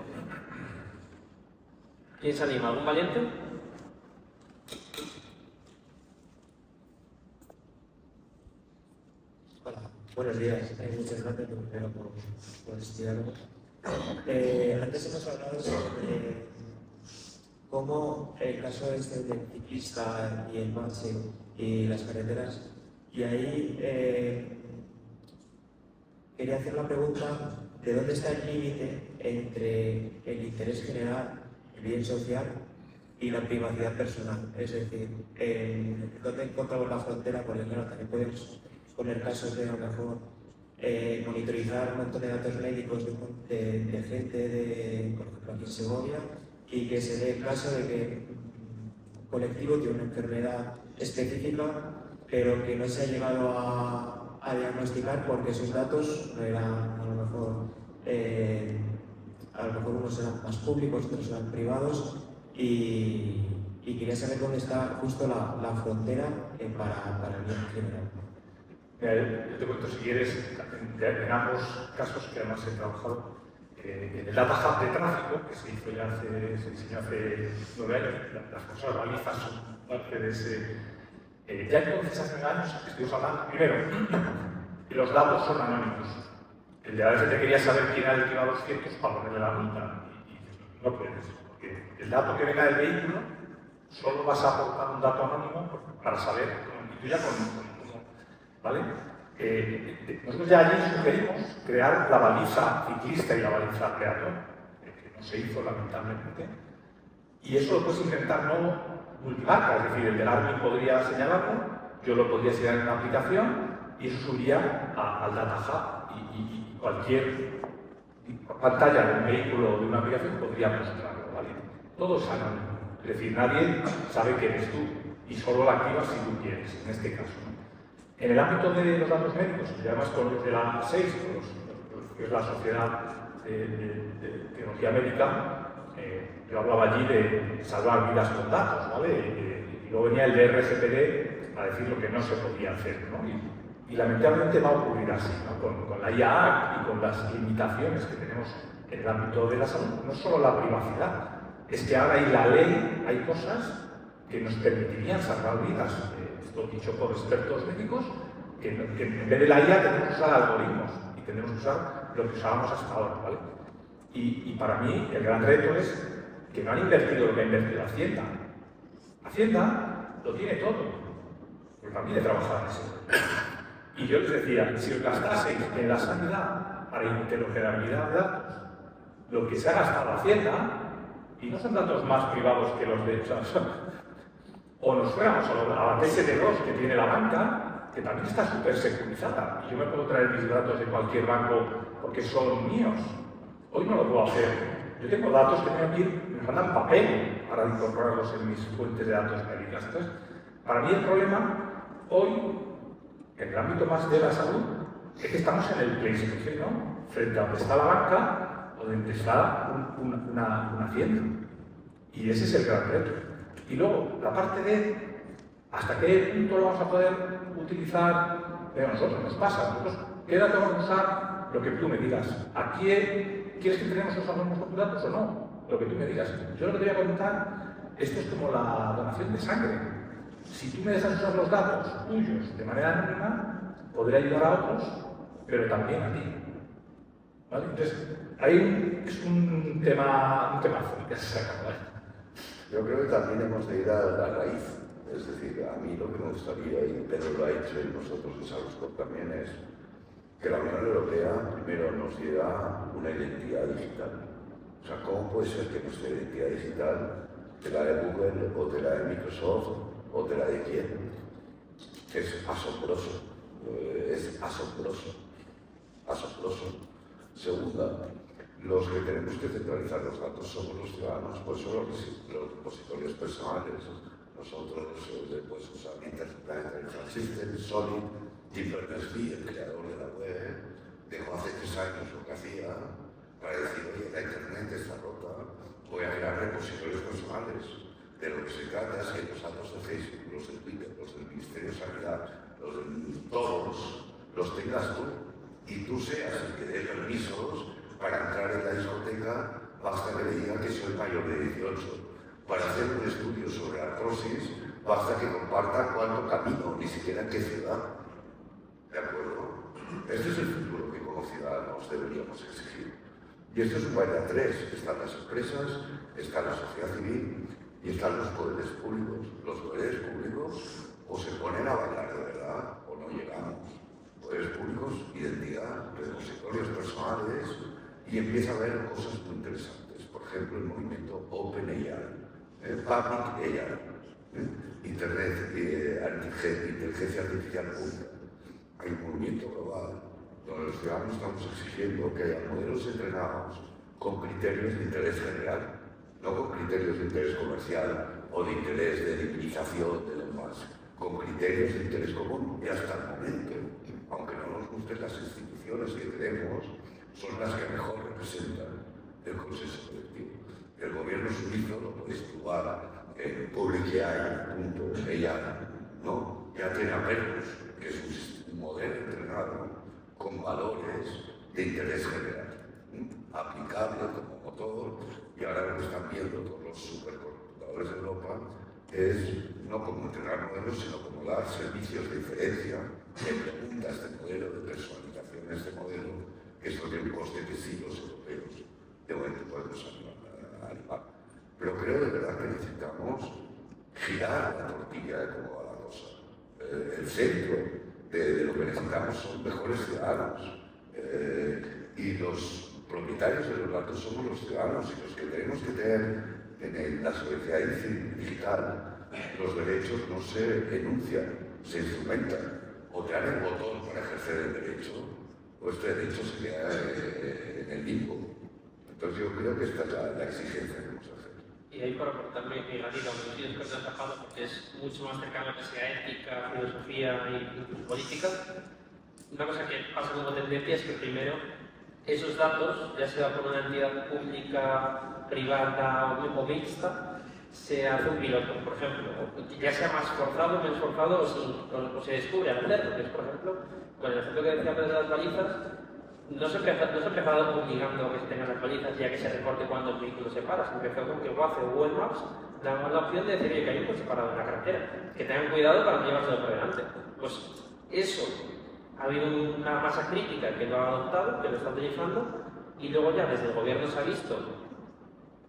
¿Quién se anima? ¿Algún valiente?
Hola, buenos días. Muchas gracias primero por este diálogo. Antes hemos hablado sobre cómo el caso este del ciclista y el bache y las carreteras, y ahí quería hacer la pregunta de dónde está el límite entre el interés general, el bien social y la privacidad personal. Es decir, dónde encontramos la frontera, porque claro, también podemos poner casos de a lo mejor monitorizar un montón de datos médicos de gente, por ejemplo aquí en Segovia, y que se dé el caso de que un colectivo tiene una enfermedad específica, pero que no se ha llegado a diagnosticar porque sus datos no eran, a lo mejor unos eran más públicos, otros eran privados, y y quería saber dónde está justo la frontera para el bien general.
Mira, yo te cuento, si quieres, en ambos casos que además he trabajado, en el Data Hub de tráfico, que se diseñó hace 9 años, las cosas balizas son parte de ese. Ya entonces, hace años, estuvimos hablando, primero, que los datos son anónimos. El de a veces te quería saber quién era el que iba a 200 para ponerle la multa, y no puedes, porque el dato que venga del vehículo solo vas a aportar un dato anónimo para saber, y tú ya ¿vale? Nosotros ya allí sugerimos crear la baliza ciclista y la baliza peatón, que no se hizo lamentablemente, y eso lo puedes intentar no multimarca, es decir, el del Garmin podría señalarlo, yo lo podría señalar en una aplicación y eso subiría al Data Hub y cualquier pantalla de un vehículo o de una aplicación podría mostrarlo, ¿vale? Todo es anónimo, es decir, nadie sabe quién eres tú y solo la activas si tú quieres, en este caso, ¿no? En el ámbito de los datos médicos, y además con desde la 6, que es la Sociedad de Tecnología Médica, yo hablaba allí de salvar vidas con datos, ¿vale? Y luego venía el de RGPD a decir lo que no se podía hacer, ¿no? Y lamentablemente va a ocurrir así, ¿no? Con la IA y con las limitaciones que tenemos en el ámbito de la salud, no solo la privacidad, es que ahora en la ley hay cosas que nos permitirían salvar vidas. Esto dicho por expertos médicos, que en vez de la IA tenemos que usar algoritmos y tenemos que usar lo que usábamos hasta ahora, ¿vale? Y para mí el gran reto es que no han invertido lo que ha invertido Hacienda. Hacienda lo tiene todo, porque también he trabajado en eso. Y yo les decía, si os gastaseis en la sanidad para interoperabilidad de datos, lo que se ha gastado Hacienda, y no son datos más privados que los de... O nos fuéramos a la PSD2 que tiene la banca, que también está súper securizada. Y yo me puedo traer mis datos de cualquier banco porque son míos. Hoy no lo puedo hacer. Yo tengo datos que tengo que ir, me mandan papel para incorporarlos en mis fuentes de datos médicas. Entonces, para mí el problema hoy, en el ámbito más de la salud, es que estamos en el PlayStation, ¿no? Frente a donde está la banca o donde está una hacienda. Y ese es el gran reto. Y luego, la parte de hasta qué punto lo vamos a poder utilizar, a nosotros nos pasa, nosotros, ¿qué datos vamos a usar? Lo que tú me digas. ¿A quién quieres que tenemos los alumnos con tus datos o no? Lo que tú me digas. Yo lo que te voy a contar, esto es como la donación de sangre. Si tú me dejas usar los datos tuyos de manera anónima, podré ayudar a otros, pero también a ti. ¿Vale? Entonces, ahí es un tema que se saca, ¿vale?
Yo creo que también hemos de ir a la raíz. Es decir, a mí lo que me gustaría, y Pedro lo ha hecho y nosotros en Salesforce también, es que la Unión Europea primero nos diera una identidad digital. O sea, ¿cómo puede ser que nuestra identidad digital te la de Google o te la de Microsoft o te la de quién? Es asombroso. Es asombroso. Asombroso. Segunda, los que tenemos que centralizar los datos somos los ciudadanos, por eso los repositorios personales. Nosotros pues, usamos Internet System, Solid, Tim Berners-Lee, el creador de la web, dejó hace 3 años lo que hacía para decir, oye, la Internet está rota, voy a crear repositorios personales. De lo que se trata es que los datos de Facebook, los de Twitter, los del Ministerio de Sanidad, los de todos, los tengas tú y tú seas el que dé permisos para entrar en la discoteca, basta que le diga que soy mayor de 18. Para hacer un estudio sobre artrosis, basta que comparta cuánto camino, ni siquiera en qué ciudad. ¿De acuerdo? Este es el futuro que como ciudadanos deberíamos exigir. Y esto es un baile a 3. Están las empresas, está la sociedad civil y están los poderes públicos. Los poderes públicos o se ponen a bailar de verdad o no llegamos. Poderes públicos, identidad, repositorios personales, y empieza a haber cosas muy interesantes. Por ejemplo, el movimiento OpenAI, Public AI, Internet, inteligencia artificial pública. Hay un movimiento global donde los ciudadanos estamos exigiendo que haya modelos entrenados con criterios de interés general, no con criterios de interés comercial o de interés de divinización de los más, con criterios de interés común. Y hasta el momento, aunque no nos gusten las instituciones que tenemos, son las que mejor representan el consenso colectivo. El gobierno suizo, lo podéis probar, public.ai, ¿no? Ya tiene Apertus, que es un modelo entrenado con valores de interés general, aplicable como motor, y ahora lo que están viendo todos los supercomputadores de Europa es no como entrenar modelos, sino como dar servicios de inferencia, de preguntas de modelo, de personalización de este modelo, que esto tiene un coste que sí los europeos de momento podemos animar. Pero creo de verdad que necesitamos girar la tortilla de cómo va la cosa. El centro de lo que necesitamos son mejores ciudadanos. Y los propietarios de los datos somos los ciudadanos, y los que tenemos que tener en la seguridad digital. Los derechos no se enuncian, se instrumentan. O te dan el botón para ejercer el derecho, o este derecho se queda en el limbo. Entonces yo creo que esta es la exigencia que debemos hacer.
Y ahí para aportarme mi granito, aunque sí es tapado porque es mucho más cercano a que sea ética, filosofía e incluso política. Una cosa que pasa como tendencia es que primero esos datos, ya sea por una entidad pública, privada o mixta, se hace un piloto, por ejemplo, ya sea más forzado, menos forzado, o se descubre al hacerlo, que es, por ejemplo, con el ejemplo que decía de las balizas, no se empezó obligando a que se tengan las balizas y a que se recorte cuando el vehículo se para, se empezó con que Waze o Google Maps daban la opción de decir, oye, que hay un coche parado en la carretera, que tengan cuidado para no llevárselo por delante. Pues eso, ha habido una masa crítica que lo ha adoptado, que lo está utilizando, y luego ya desde el gobierno se ha visto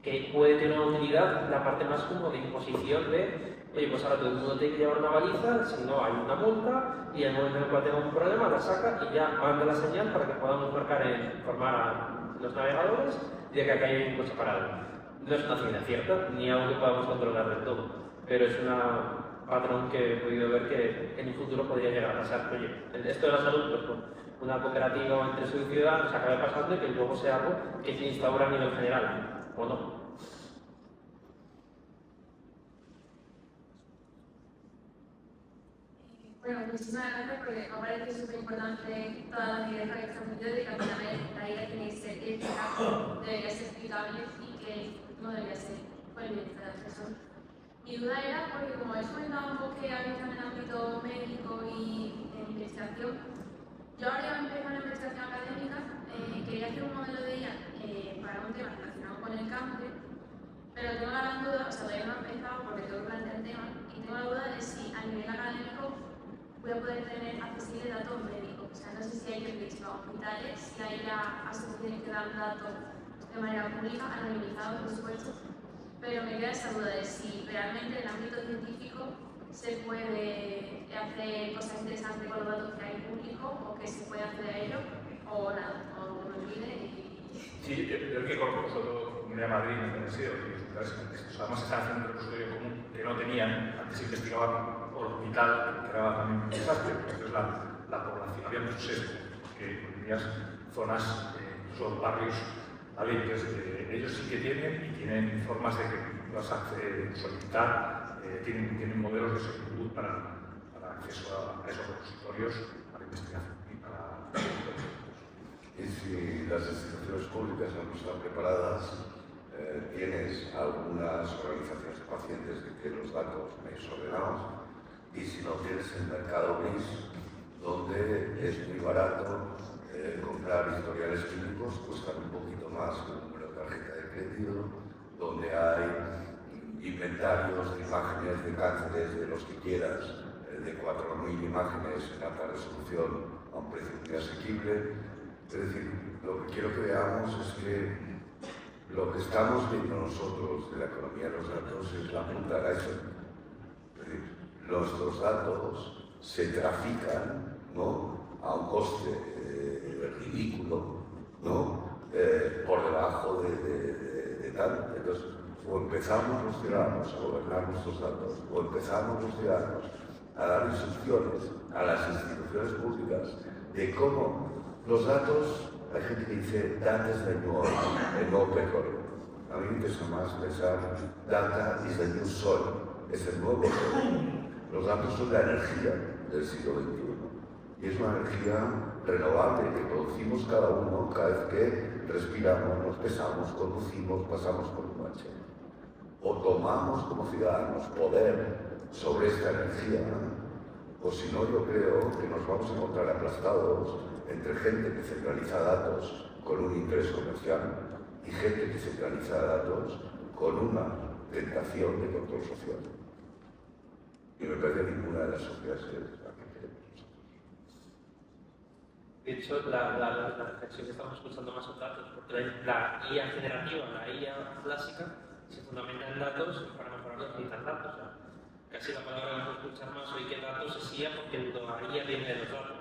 que puede tener una utilidad la parte más como de imposición de, oye, pues ahora todo el mundo tiene que llevar una baliza, si no hay una multa, y en el momento en el cual tenga un problema la saca y ya manda la señal para que podamos informar a los navegadores de que acá hay un coche parado. No es una ciencia cierta, ni algo que podamos controlar del todo, pero es un patrón que he podido ver que en el futuro podría llegar a pasar. Oye, esto de la salud, pues con una cooperativa entre su ciudadanos acabe pasando y que luego sea algo que se instaura a nivel general, ¿o no?
Bueno, muchísimas gracias porque me parece súper importante todas las ideas que están metidas y que al final la idea tiene que ser eficaz, debería ser explicable y que no debería ser por el bienestar de las personas. Mi duda era porque, como habéis comentado un poco que habéis estado en el ámbito médico y en investigación, yo ahora ya empecé una investigación académica, quería hacer un modelo de IA para un tema relacionado con el cáncer, pero tengo la gran duda, o sea, todavía no he empezado porque tengo que plantear el tema, y tengo la duda de si a nivel académico voy a poder tener accesible datos médicos. O sea, no sé si hay registros hospitales, si hay ya asociaciones que dan datos de manera pública, anonimizados, por supuesto, pero me queda esa duda de si realmente en el ámbito científico se puede hacer cosas interesantes con los datos que hay públicos, o que se puede hacer a ello, o nada, o me olvide y...
Sí, yo que conozco sobre Comunidad de Madrid, en el Universidad, además están haciendo un repositorio común que no tenían, antes investigaban por el hospital, que era también un desastre, entonces la población, había mucho sesgo, que tenías zonas, incluso barrios valientes, ellos sí que tienen formas de que puedas solicitar, tienen modelos de solicitud para acceso a esos repositorios, para investigación y para...
Y si las instituciones públicas no están preparadas, tienes algunas organizaciones de pacientes que tienen los datos desordenados, y si no tienes el mercado gris, donde es muy barato comprar historiales clínicos, cuestan un poquito más que un número de tarjeta de crédito, donde hay inventarios de imágenes de cánceres de los que quieras, de 4.000 imágenes en alta resolución a un precio muy asequible. Es decir, lo que quiero que veamos es que lo que estamos viendo nosotros de la economía de los datos es la punta de la iceberg. Es decir, nuestros datos se trafican, ¿no?, a un coste ridículo, ¿no?, por debajo de tal. Entonces, o empezamos los ciudadanos a gobernar nuestros datos, o empezamos los ciudadanos a dar instrucciones a las instituciones públicas de cómo los datos. Hay gente que dice data is the new oil, el nuevo petróleo. A mí me interesa más pensar data is the new soil, es el nuevo soil. Los datos son la energía del siglo XXI y es una energía renovable que producimos cada uno cada vez que respiramos, nos pesamos, conducimos, pasamos por un bache. o tomamos como ciudadanos poder sobre esta energía, o si no, yo creo que nos vamos a encontrar aplastados entre gente que centraliza datos con un interés comercial y gente que centraliza datos con una tentación de control social. Y me parece que ninguna de las sociedades que queremos.
De hecho, la reflexión que estamos escuchando más son datos, porque la IA generativa, la IA clásica, se fundamenta en datos y para mejorarlos necesitan datos. O sea, casi la palabra que vamos a escuchar más hoy que datos es IA, porque la IA viene de los datos.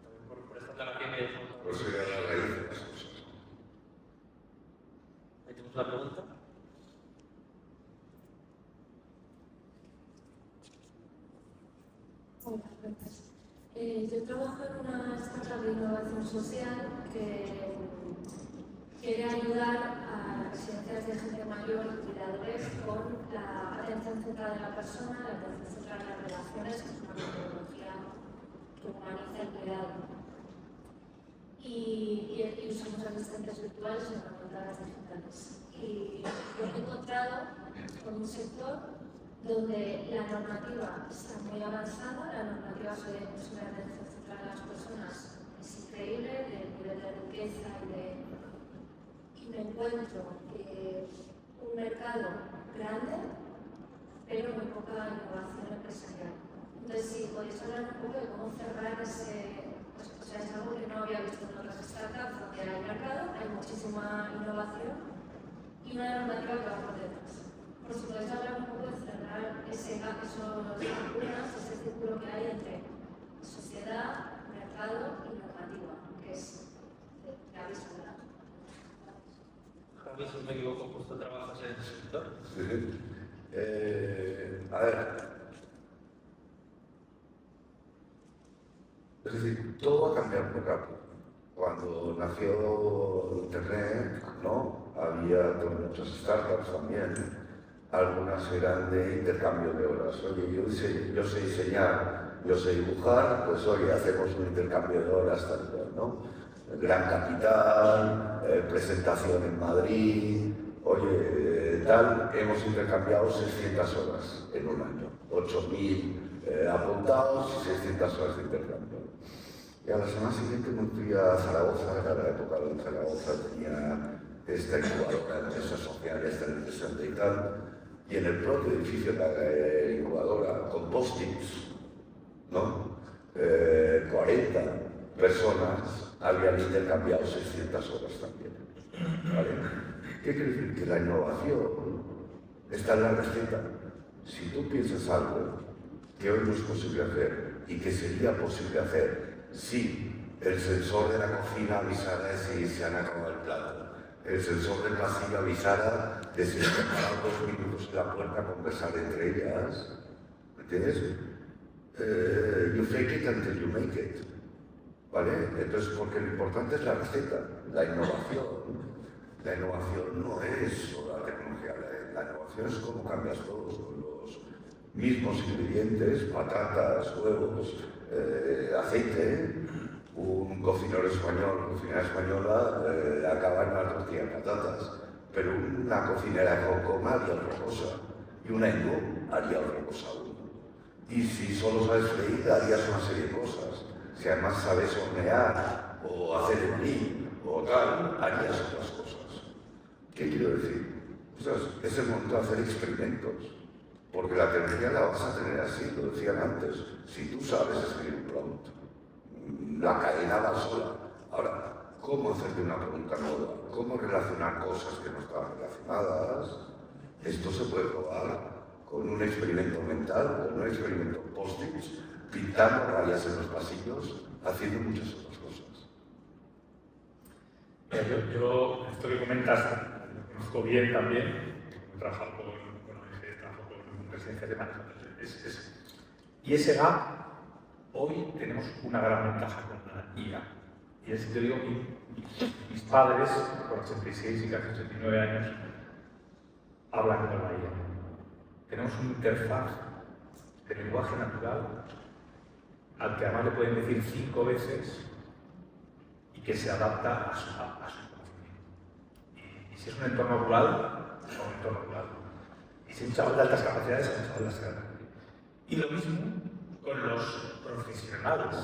También por esta aclaración que decimos.
Pues sería la raíz de las cosas.
Ahí tenemos una pregunta.
Hola, gracias. Yo trabajo en una startup de innovación social que quiere ayudar a residencias de gente mayor y cuidadores con la atención centrada en la persona, la atención centrada en las relaciones, que es una metodología que humaniza el cuidado. Y usamos asistentes virtuales y herramientas digitales. Y lo he encontrado con un sector donde la normativa está muy avanzada, la normativa sobre la atención central de las personas es increíble, del nivel de riqueza y me encuentro un mercado grande, pero muy poca innovación empresarial. Entonces, si podéis hablar un poco de cómo cerrar ese, pues, o sea, es algo que no había visto en otras startups, donde hay mercado, hay muchísima innovación y una normativa que va por detrás. Por si podéis hablar un poco de cerrar ese gap, esos lagunas, ese círculo que hay entre sociedad, mercado y normativa, que es que habéis hablado.
Javi, si no me equivoco, justo trabajas en ese sector.
Sí. A ver, es decir, todo ha cambiado muy rápido. Cuando nació Internet, ¿no? Había muchas startups también. Algunas eran de intercambio de horas. Oye, yo sé diseñar, yo sé dibujar, pues oye, hacemos un intercambio de horas tal cual, ¿no? Gran capital, presentación en Madrid, oye, tal, hemos intercambiado 600 horas en un año, 8.000 apuntados y 600 horas de intercambio. Y a la semana siguiente me fui a Zaragoza, era la época donde Zaragoza tenía esta incubadora de empresas sociales tan interesante y tal. Y en el propio edificio de la incubadora, con post-its, ¿no? 40 personas habían intercambiado 600 horas también. ¿Vale? ¿Qué quiere decir? Que la innovación está en la receta. Si tú piensas algo que hoy no es posible hacer y que sería posible hacer si el sensor de la cocina avisara de si se han acabado el plato, el sensor del pasillo avisara de si se han parado 2 minutos en la puerta a conversar entre ellas, ¿me entiendes? You fake it until you make it, ¿vale? Entonces, porque lo importante es la receta, la innovación. La innovación no es solo la tecnología, la innovación es cómo cambias todo, con los mismos ingredientes, patatas, huevos, aceite. Un cocinero español, cocinera española, acaba en una tortilla de patatas, pero una cocinera de Hong Kong haría otra cosa, y una hindú haría otra cosa aún. Y si solo sabes freír, harías una serie de cosas. Si además sabes hornear, o hacer el brie, o tal, harías otras cosas. ¿Qué quiero decir? Es el momento de hacer experimentos, porque la tecnología la vas a tener así, lo decían antes, si tú sabes escribir un prompt. La cadena va sola. Ahora, ¿cómo hacerte una pregunta nueva? ¿Cómo relacionar cosas que no estaban relacionadas? Esto se puede probar con un experimento mental, con un experimento post-its, pintando rayas en los pasillos, haciendo muchas otras cosas.
Yo esto que comentas, lo conozco bien también, he trabajado con residencias de manejo. Y ese gap, hoy tenemos una gran ventaja con la IA. Y así te digo, mis padres, con 86 y casi 89 años, hablan con la IA. Tenemos una interfaz de lenguaje natural al que además le pueden decir 5 veces y que se adapta a su conocimiento. Y si es un entorno rural, es un entorno rural. si un chaval de altas capacidades es un chaval de altas capacidades. Y lo mismo con los profesionales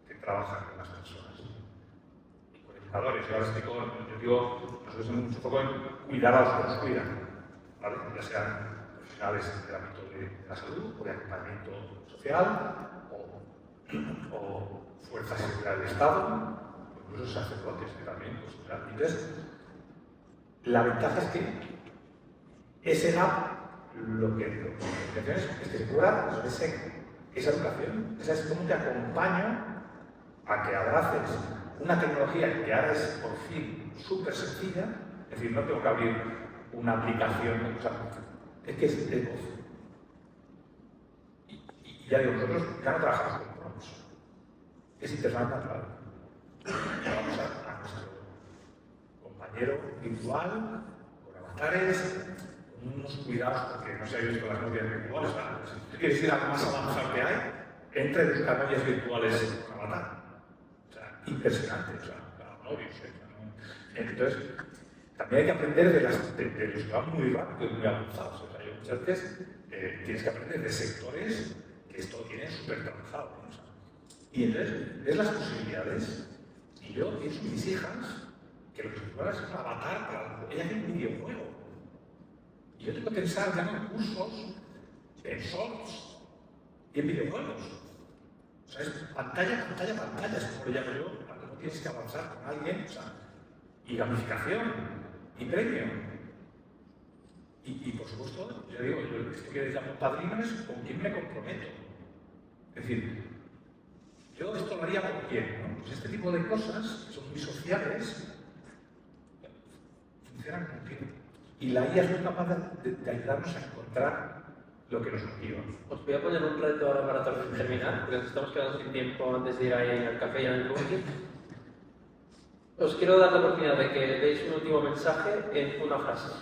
que trabajan con las personas. Y con educadores. Yo ahora estoy yo digo, nosotros tenemos mucho foco en cuidar a los que nos cuidan, ¿vale? Ya sean profesionales del ámbito de la salud o de acompañamiento social o fuerzas de seguridad del Estado, o incluso sacerdotes que también. Pues, entonces, la ventaja es que ese gap, lo que intenciones es que se cubra esa educación. Esa es como te acompaño a que abraces una tecnología que ahora es por fin súper sencilla, es decir, no tengo que abrir una aplicación, o sea, es que es voz. Y ya digo, nosotros ya no trabajamos con prompts, es internet natural. Vamos a nuestro compañero virtual, con avatares, con unos cuidados, porque no se ha visto las novias virtuales. Si tú quieres ir a lo más avanzado que hay, entra en buscar novias virtuales con avatar. O sea, impresionante, o sea, novios. Entonces, también hay que aprender de los que van muy rápido y muy avanzados. O sea, yo muchas veces tienes que aprender de sectores que esto lo tienen súper trabajado. ¿No? O sea, y entonces ves las posibilidades. Y yo pienso en mis hijas que lo que se puede es un avatar para ellas en un videojuego. Y yo tengo que pensar ya en cursos, en shorts y en videojuegos. O sea, es pantalla, es como lo llamo yo, cómo tienes que avanzar con alguien, o sea, y gamificación, y premio. Y por supuesto, yo digo, esto que llamo padrino es con quién me comprometo. Es decir, yo esto lo haría por quién, ¿no? Pues este tipo de cosas, que son muy sociales, funcionan como quién. Y la IA es muy capaz de ayudarnos a encontrar lo que nos motiva.
Os voy a poner un reto ahora para terminar, porque nos estamos quedando sin tiempo antes de ir ahí al café y al networking. Os quiero dar la oportunidad de que deis un último mensaje en una frase.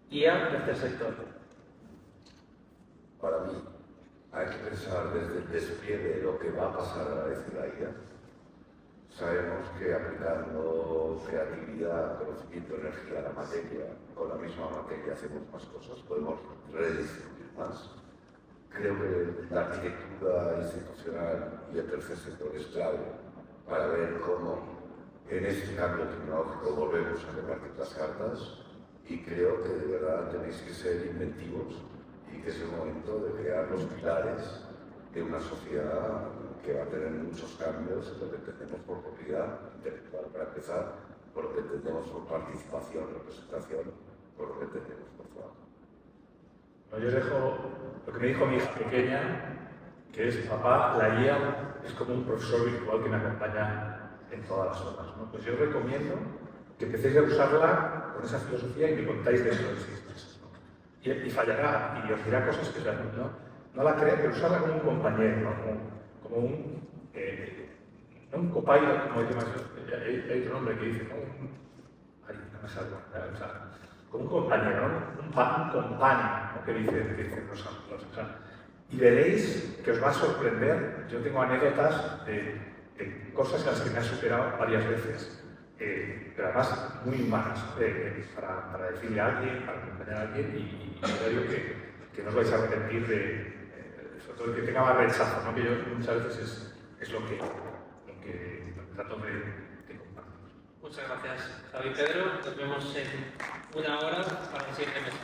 IA, tercer sector.
Para mí, hay que pensar desde el despliegue de lo que va a pasar a la vez de la IA. Sabemos que aplicando creatividad, conocimiento, energía a la materia, con la misma materia hacemos más cosas, podemos redistribuir más. Creo que la arquitectura institucional y el tercer sector es clave para ver cómo en este cambio tecnológico volvemos a repartir las cartas, y creo que de verdad tenéis que ser inventivos y que es el momento de crear los pilares de una sociedad que va a tener muchos cambios en lo que entendemos por propiedad intelectual, para empezar, por lo que entendemos por participación, representación, por lo que entendemos por trabajo.
Yo os dejo lo que me dijo mi hija pequeña, que es: papá, la IA es como un profesor virtual que me acompaña en todas las horas, ¿no? Pues yo os recomiendo que empecéis a usarla con esa filosofía y me contáis de eso de existes, ¿no? Y fallará, y os dirá cosas que no la creéis, pero usarla como un compañero, ¿no? como un no un copilot, como dice más, hay otro nombre que dice, ¿no? No me salgo, o sea, como un compañero, ¿no? un companion, ¿no? que dicen los ángeles. O sea, y veréis que os va a sorprender. Yo tengo anécdotas de cosas a las que me ha superado varias veces, pero además muy humanas, para decirle a alguien, para acompañar a alguien, y yo digo que no os vais a arrepentir sobre todo el que tenga más rechazo, ¿no? Que yo muchas veces es lo que trato de compartir.
Muchas gracias, Javi y Pedro. Nos vemos en una hora para el siguiente mes.